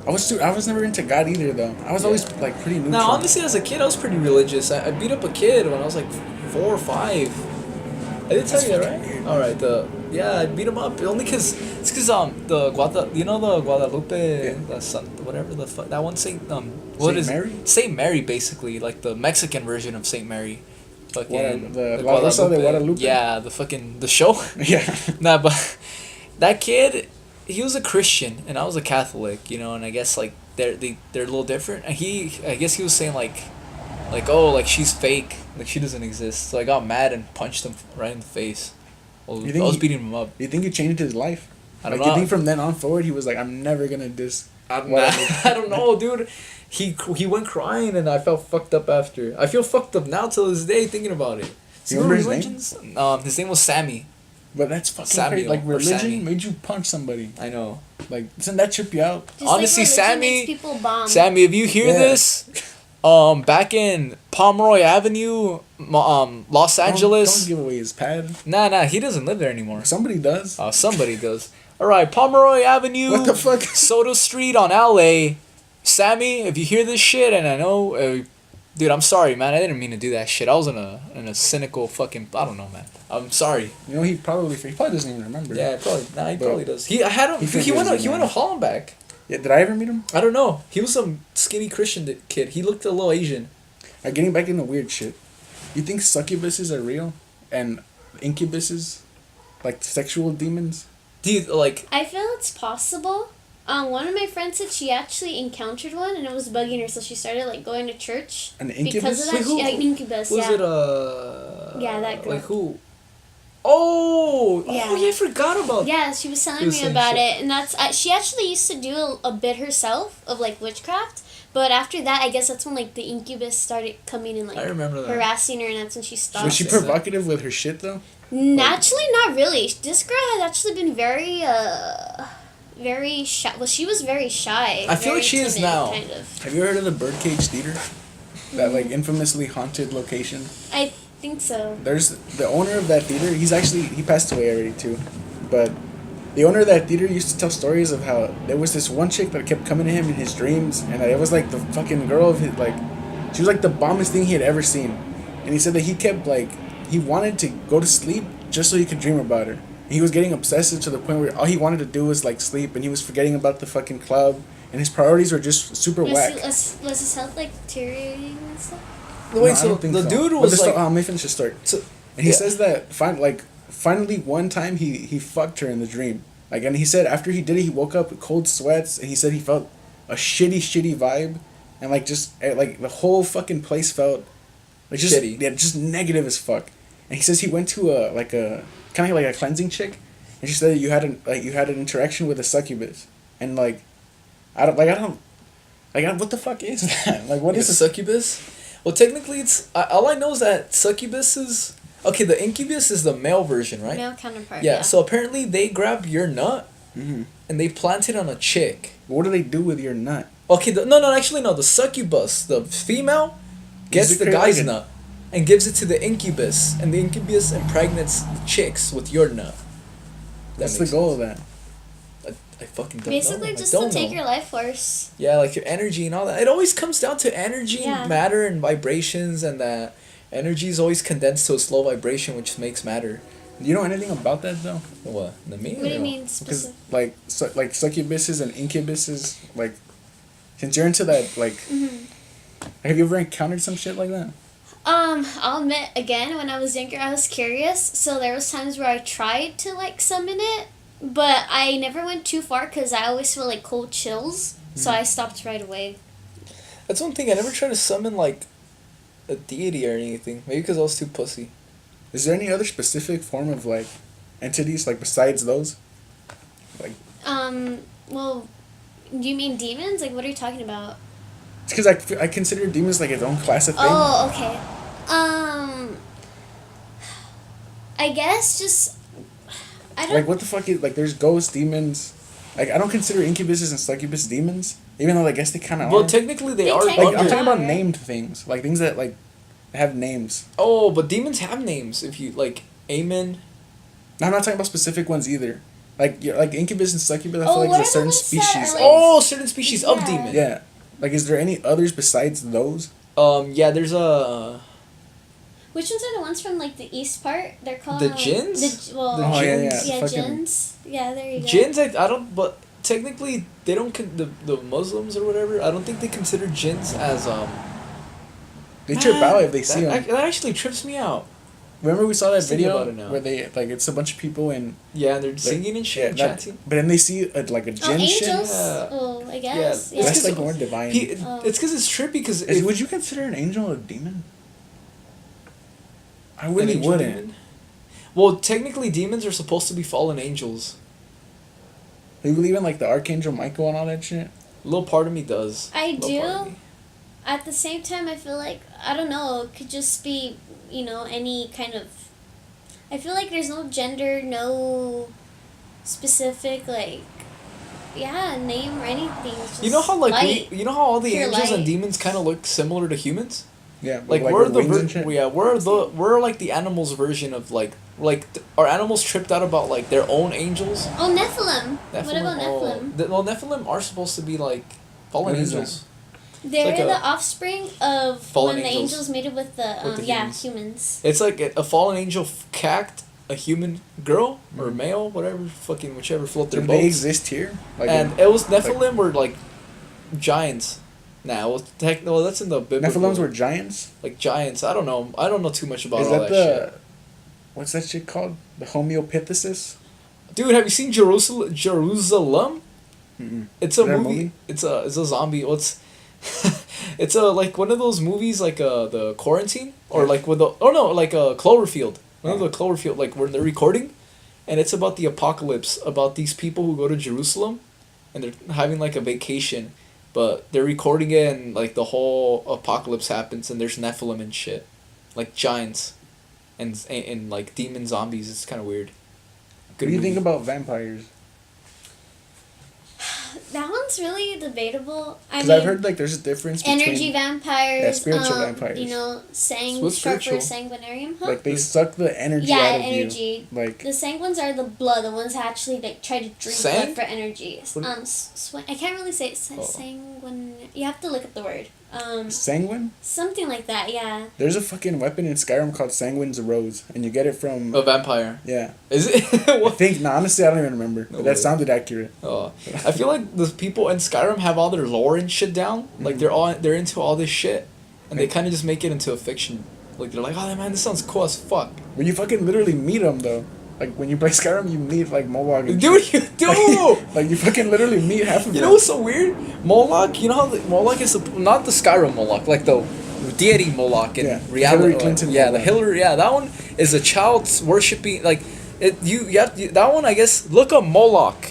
I was never into God either though. I was always like pretty neutral. No, honestly, as a kid, I was pretty religious. I beat up a kid when I was like 4 or 5. I did tell you that, right? Weird. All right, I beat him up only because the Guadalupe, the son, whatever the fuck that one Saint Mary? Saint Mary, basically like the Mexican version of Saint Mary. Fucking the La Rosa de Guadalupe. Yeah, the show. Yeah. Nah, but that kid, he was a Christian and I was a Catholic, and I guess like they're a little different. And I guess he was saying like oh, like she's fake, like she doesn't exist. So I got mad and punched him right in the face. I was beating him up. You think it changed his life? I don't know. You think from then on forward he was like, I'm never gonna diss. I don't know, dude. He went crying and I felt fucked up after. I feel fucked up now till this day thinking about it. You remember his name? His name was Sammy. But that's fucking Samuel, crazy. Like religion Sammy. made you punch somebody. I know. Like doesn't that trip you out? Just honestly, like Sammy, makes people bomb. Sammy, if you hear this, back in Pomeroy Avenue, Los Angeles. Don't give away his pad. Nah, he doesn't live there anymore. Somebody does. Somebody does. All right, Pomeroy Avenue. What the fuck? Soto Street on LA. Sammy, if you hear this shit, and I know, dude, I'm sorry, man. I didn't mean to do that shit. I was in a cynical fucking. I don't know, man. I'm sorry. He probably doesn't even remember. Yeah, probably. Nah, he probably does. I had him. He went to Hollenbeck. Yeah, did I ever meet him? I don't know. He was some skinny Christian kid. He looked a little Asian. Getting back into weird shit. You think succubuses are real, and incubuses, like sexual demons? Dude, like. I feel it's possible. One of my friends said she actually encountered one and it was bugging her, so she started like going to church. An incubus? Because of that. An incubus. Was yeah. it Yeah, that girl. Like who? Oh, Yeah. oh yeah, I forgot about. Yeah, she was telling me about it, and that's she actually used to do a bit herself of like witchcraft, but after that, I guess that's when like the incubus started coming and like I remember that. harassing her, and that's when she stopped. Was she provocative with her shit though? Actually, not really. This girl has actually been very shy. Well, she was very shy. I feel like she is now. Kind of. Have you heard of the Birdcage Theater? That like infamously haunted location. I think so. There's the owner of that theater. He passed away already too, but the owner of that theater used to tell stories of how there was this one chick that kept coming to him in his dreams, and it was like the fucking girl of his, like, she was like the bombest thing he had ever seen, and he said that he kept like he wanted to go to sleep just so he could dream about her. And he was getting obsessive to the point where all he wanted to do was like sleep, and he was forgetting about the fucking club, and his priorities were just super whack. Was his health like deteriorating and stuff? Wait, I so don't think the so. dude But was like, let me finish the story. so, And he yeah. says that finally one time he fucked her in the dream. Like, and he said after he did it, he woke up with cold sweats, and he said he felt a shitty vibe, and like just like the whole fucking place felt like just Shitty. yeah, just negative as fuck. And he says he went to a kind of like a cleansing chick, and she said that you had an interaction with a succubus, and like what the fuck is that? Like, what What is is a succubus? Well, technically, it's all I know is that succubus is okay. The incubus is the male version, right? Male counterpart. Yeah. So apparently, they grab your nut Mm-hmm. and they plant it on a chick. What do they do with your nut? Okay. Actually, no. The succubus, the female, gets Does it the create guy's like a- nut and gives it to the incubus, and the incubus impregnates the chicks with your nut. That What's the makes goal sense. of that? I fucking don't Basically, know. just I to don't take know. your life force. Yeah, like your energy and all that. It always comes down to energy Yeah. and matter and vibrations, and that energy is always condensed to a slow vibration, which makes matter. Do you know anything about that though? What? The me? What do you or- mean Because specific? like succubuses and incubuses, like, since you're into that, like, have you ever encountered some shit like that? I'll admit again, when I was younger, I was curious. So there was times where I tried to like summon it, but I never went too far because I always feel like cold chills. So I stopped right away. That's one thing. I never tried to summon like a deity or anything. Maybe because I was too pussy. Is there any other specific form of like entities like besides those? Like, Well, do you mean demons? Like, what are you talking about? it's because I consider demons like its own class of thing. Oh, okay. I guess just I don't. Like, what the fuck is like? There's ghosts, demons. Like, I don't consider incubuses and succubus demons, even though I guess they kind of Well, are. technically they They are. Like, I'm technically talking about are. named things, like things that like have names. Oh, but demons have names. If you like, Amen. I'm not talking about specific ones either. Like, like incubus and succubus, I Oh, feel like what there's a are the certain ones that are, species. like- Oh, certain species of Yeah. demon. Yeah. Like, is there any others besides those? Yeah. There's a. Which ones are the ones from like the east part? They're called The like, jinns? The, well, The Oh, yeah, jinns? yeah. yeah, Fucking- jinns. Yeah, there you go. Jinns, I don't, but technically they don't the Muslims or whatever. I don't think they consider jinns as They trip Man, out if they see that, them. that actually trips me out. Remember we saw that Just thinking video about it now. where they like it's a bunch of people and Yeah, and they're singing and shit, yeah, chanting. but then they see like a Oh, jinn shit. angels. Yeah. Oh, I guess. Yeah, Yeah. it's That's 'cause- like more divine. Oh. It's because it's trippy. Because Would you consider an angel a demon? I really wouldn't. Well, technically, demons are supposed to be fallen angels. You believe in like the archangel Michael and all that shit? A little part of me does. I Little part of do. me. At the same time, I feel like I don't know. It could just be any kind of. I feel like there's no gender, no specific name or anything. It's just You know how light. you know how all the Pure angels and light. demons kind of look similar to humans. Yeah, Like with, we're with the wings and shit? we're like the animals' version of are animals tripped out about like their own angels? Oh, Nephilim. What about Nephilim? Nephilim are supposed to be like fallen What is angels. They're like a- the offspring of Fallen when the angels. angels mated with the With the humans. humans. It's like a fallen angel cacked a human girl or Mhm. male, whatever, fucking whichever float their Do boats. they exist here? Like And it was Nephilim were like giants. Nah, well, that's in the biblical. Nephilims were giants? like giants. I don't know too much about Is all that that shit. what's that shit called? The homeopathesis? Dude, have you seen Jerusalem? Jerusalem? Mm-mm. It's a Is that a movie. movie? It's a zombie. What's it's a like one of those movies like the Quarantine or like with the Cloverfield. One of the Cloverfield like when they're recording, and it's about the apocalypse, about these people who go to Jerusalem, and they're having like a vacation, but they're recording it and like the whole apocalypse happens and there's Nephilim and shit, like giants, and like demon zombies. It's kind of weird. What do you think about vampires? That one's one's really debatable. Because I've heard like there's a difference between energy vampires. Yeah, spiritual vampires. You know, What's short for spiritual? sanguinarium. Huh? like they suck the energy yeah, out of energy. you. Like The sanguines are the blood, the ones that actually like try to drink Sang? blood for energy. What- I can't really say it. Sanguine. You have to look up the word. sanguine. Something like that. Yeah. There's a fucking weapon in Skyrim called Sanguine's Rose, and you get it from A vampire. yeah. Is it? I What? think no, honestly I don't even remember, but No that way. sounded accurate. Oh, I feel like the people in Skyrim have all their lore and shit down. Like they're into all this shit, and they kind of just make it into a fiction. Like they're like, oh man, this sounds cool as fuck. But you fucking literally meet them though. Like when you play Skyrim, you meet like Moloch. And Dude, shit. you do. Like you fucking literally meet half of You them. know what's so weird? Moloch, you know how Moloch is not the Skyrim Moloch, like the deity Moloch in Yeah, reality. Hillary Clinton yeah, the Moloch. Hillary. Yeah, that one is a child's worshiping. Like it, that one. I guess look up Moloch.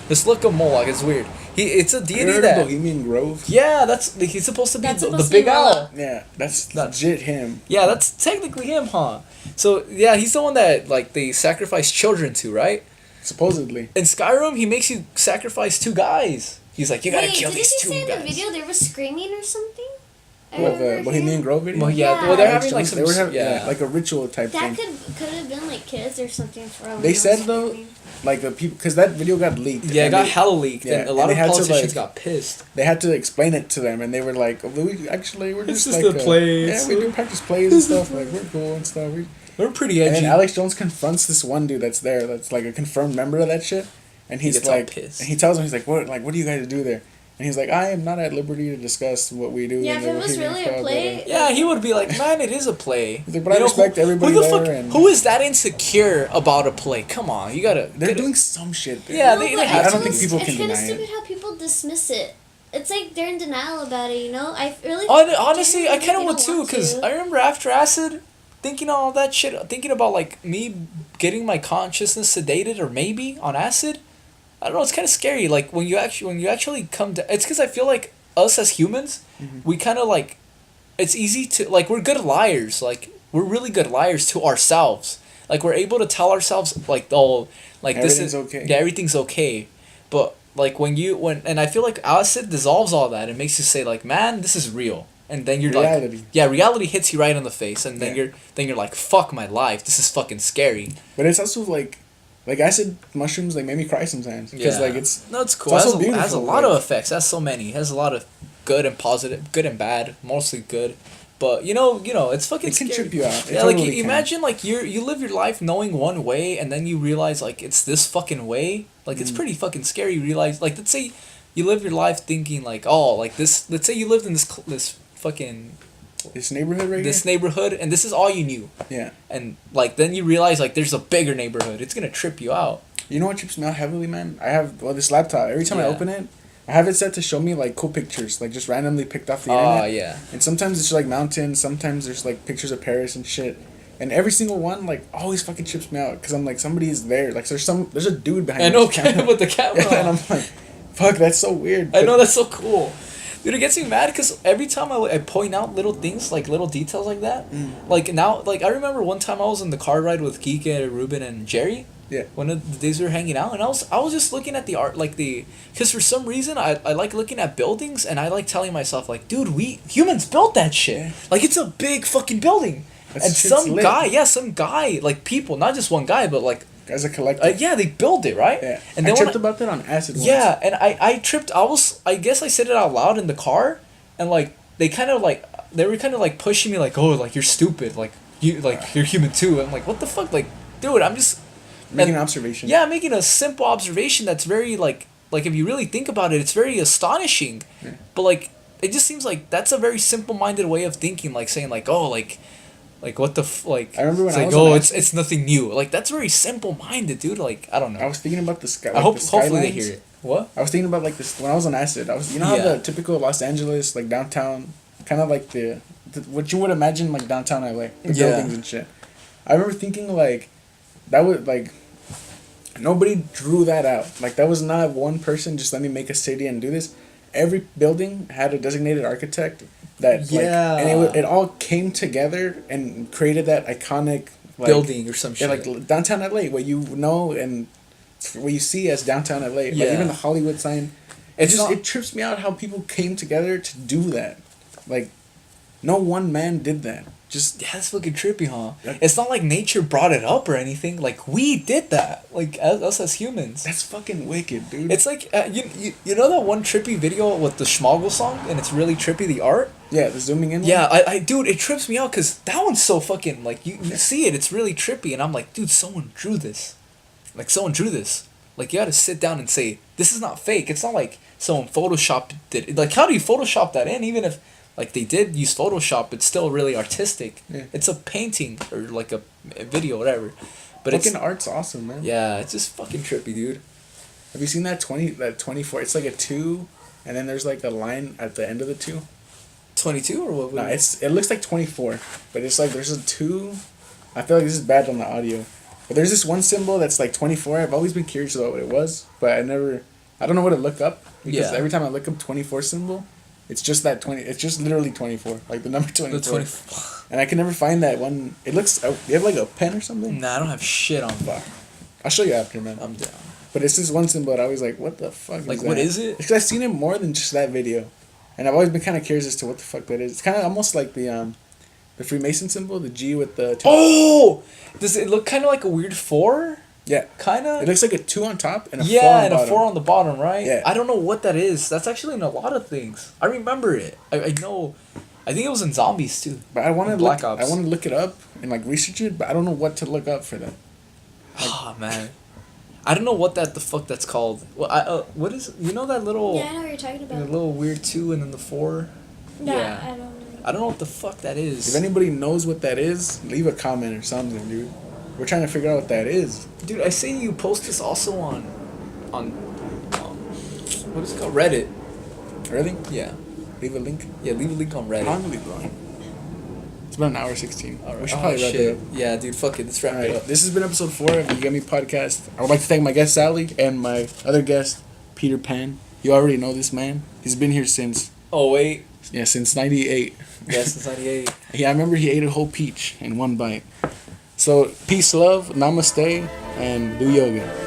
Just look up Moloch. It's weird. It's a You deity heard that. of Bohemian Grove? Yeah, he's supposed to be That's the supposed to big be owl. Moloch. Yeah, that's legit him. Yeah, that's technically him, huh? So yeah, he's the one that like they sacrifice children to, right? Supposedly. In Skyrim, he makes you sacrifice 2 guys. He's like, you gotta Wait, kill didn't these you 2 say in guys. the video they were screaming or something? I What, remember the Bohemian hearing- Grove video? Well, yeah, Yeah. well, they're Alex having like Jones, some, they were having, yeah. like a ritual type That thing. could have been like kids or something for all They we know, said though, screaming. like the people, because that video got leaked. Yeah, it and got they, hella leaked, yeah, and a and lot they of had to, politicians like- got pissed. They had to explain it to them, and they were like, oh, "We actually we're It's just just like a play, Yeah, it's we a- do practice plays and stuff. Like we're cool and stuff." They're pretty And edgy. then Alex Jones confronts this one dude that's there, that's like a confirmed member of that shit, and he's gets all like, pissed. and he tells him, he's like, what do you guys do there? And he's like, I am not at liberty to discuss what we do. Yeah, in if the it was Bohemian really a Club, play- whatever." Yeah, he would be like, man, it is a play. He's like, but I respect everybody who the there fuck, and- who is that insecure about a play? Come on, you gotta. They're get it. doing some shit. There. Yeah, No, they- but I don't feel think people can it's kind of deny it. stupid how people dismiss it. It's like they're in denial about it, you know? I really Honestly, I genuinely kind of don't would too, want because to. I remember after acid, thinking all that shit, thinking about like me getting my consciousness sedated or maybe on acid. I don't know. It's kind of scary. Like when you actually come to, it's because I feel like us as humans, we kind of like, it's easy to like we're good liars. Like we're really good liars to ourselves. Like we're able to tell ourselves like this Everything's is okay. Yeah, everything's okay. But like and I feel like acid dissolves all that and makes you say like, man, this is real. And then you're Reality. like, yeah, reality hits you right in the face, and then Yeah. you're like, fuck my life, this is fucking scary. But it's also like acid mushrooms like made me cry sometimes because like it's no, it's cool. it's It also has, it has a beautiful, lot of like- effects. It has so many. It has a lot of good and positive, good and bad, mostly good. But you know, it's fucking it can scary. trip you out. It Yeah, like totally can. imagine like you live your life knowing one way, and then you realize like it's this fucking way. Like it's pretty fucking scary. You realize like let's say you live your life thinking like like this. Let's say you lived in this fucking this neighborhood right this neighborhood, and this is all you knew. here. Yeah. And like then you realize like there's a bigger neighborhood. It's gonna trip you out. You know what trips me out heavily, man? I have this laptop. Every time I Yeah. open it, I have it set to show me like cool pictures, like just randomly picked off the Oh internet. yeah. And sometimes it's like mountains, sometimes there's like pictures of Paris and shit. And every single one like always fucking trips me out because I'm like somebody's there. Like there's a dude behind. I know this camera. with the camera. Yeah, and I'm like, fuck, that's so weird. I But- know, that's so cool. Dude, it gets me mad because every time I point out little things, like little details like that, like now, like I remember one time I was in the car ride with Kika, Ruben, and Jerry. Yeah. One of the days we were hanging out, and I was just looking at the art, like because for some reason I like looking at buildings, and I like telling myself like, dude, we humans built that shit. Yeah. Like it's a big fucking building, That and shit's some lit. guy, like people, not just one guy, but like, As a collective. yeah, they built it, right? Yeah. And I then tripped about that on acid once. yeah, and I tripped. I guess I said it out loud in the car, and like they were kind of like pushing me like, oh, like you're stupid, like you're human too. I'm like, what the fuck, like, dude, I'm just Making and- an observation. yeah, making a simple observation that's very like if you really think about it, it's very astonishing, Yeah. but like it just seems like that's a very simple-minded way of thinking, like saying like, oh, like what the like I remember when it's I like, was oh, on it's nothing new, like that's very simple-minded, dude. Like I don't know. I was thinking about the sky. I Like hope the hopefully they skylines. hear it. What? I was thinking about like this when I was on acid. You know how Yeah. the typical Los Angeles like downtown, kind of like the what you would imagine like downtown LA, the Yeah. buildings and shit. I remember thinking like that would like nobody drew that out. Like that was not one person just let me make a city and do this. Every building had a designated architect that Yeah. like, and it all came together and created that iconic like, Building or some shit. yeah, like downtown LA, what you know and what you see as downtown LA. Like Yeah. even the Hollywood sign, It trips me out how people came together to do that. Like, no one man did that. Just Yeah, that's fucking trippy, huh? Like- It's not like nature brought it up or anything. Like, we did that. Like, us as humans. that's fucking wicked, dude. It's like, you know that one trippy video with the Schmoggle song? And it's really trippy, the art? yeah, the zooming in. one? Yeah, dude, it trips me out because that one's so fucking, like, you see it, it's really trippy. And I'm like, dude, someone drew this. Like, someone drew this. Like, you gotta sit down and say, this is not fake. It's not like someone Photoshopped it. Like, how do you Photoshop that in? Even if, like, they did use Photoshop, it's still really artistic. Yeah. It's a painting or, like, a video, whatever. But fucking it's, art's awesome, man. yeah, it's just fucking trippy, dude. Have you seen that 24? It's like a 2, and then there's like a line at the end of the 2. 22 or what? No, it looks like 24, but it's like there's a 2. I feel like this is bad on the audio, but there's this one symbol that's like 24. I've always been curious about what it was, but I don't know what to look up because Yeah. every time I look up 24 symbol, it's just that 20. It's just literally 24, like the number 24. The 20. And I can never find that one. It looks. You have like a pen or something? Nah, I don't have shit on Fuck. I'll show you after, man. I'm down. But it's this one symbol that I was like, what the fuck Like, is what that? is it? Because I've seen it more than just that video. And I've always been kind of curious as to what the fuck that is. It's kind of almost like the Freemason symbol, the G with the... Oh! Does it look kind of like a weird 4? Yeah. Kind of? It looks like a 2 on top and a 4 on Yeah, and bottom. a 4 on the bottom, right? Yeah. I don't know what that is. That's actually in a lot of things. I remember it. I know. I think it was in Zombies, too. But I want to Black Ops. I want to look it up and like research it, but I don't know what to look up for that. Oh, man. I don't know what the fuck that's called. Well, what is... You know that little... Yeah, I know what you're talking The about. little weird 2 and then the 4? Yeah, I don't know. I don't know what the fuck that is. If anybody knows what that is, leave a comment or something, dude. We're trying to figure out what that is. Dude, I say you post this also on what is it called? Reddit. Really? Yeah. Leave a link. Yeah, leave a link on Reddit. I'm gonna leave one. It's about an hour 16. Alright. We should Oh, probably wrap it shit. up. Yeah, dude, fuck it. Let's wrap it Alright, up. this has been episode 4 of the Yummy Podcast. I would like to thank my guest Sally and my other guest, Peter Pan. You already know this man. He's been here since Oh, wait. since 98. Yes, since 98. Yeah, I remember he ate a whole peach in one bite. So, peace, love, namaste, and do yoga.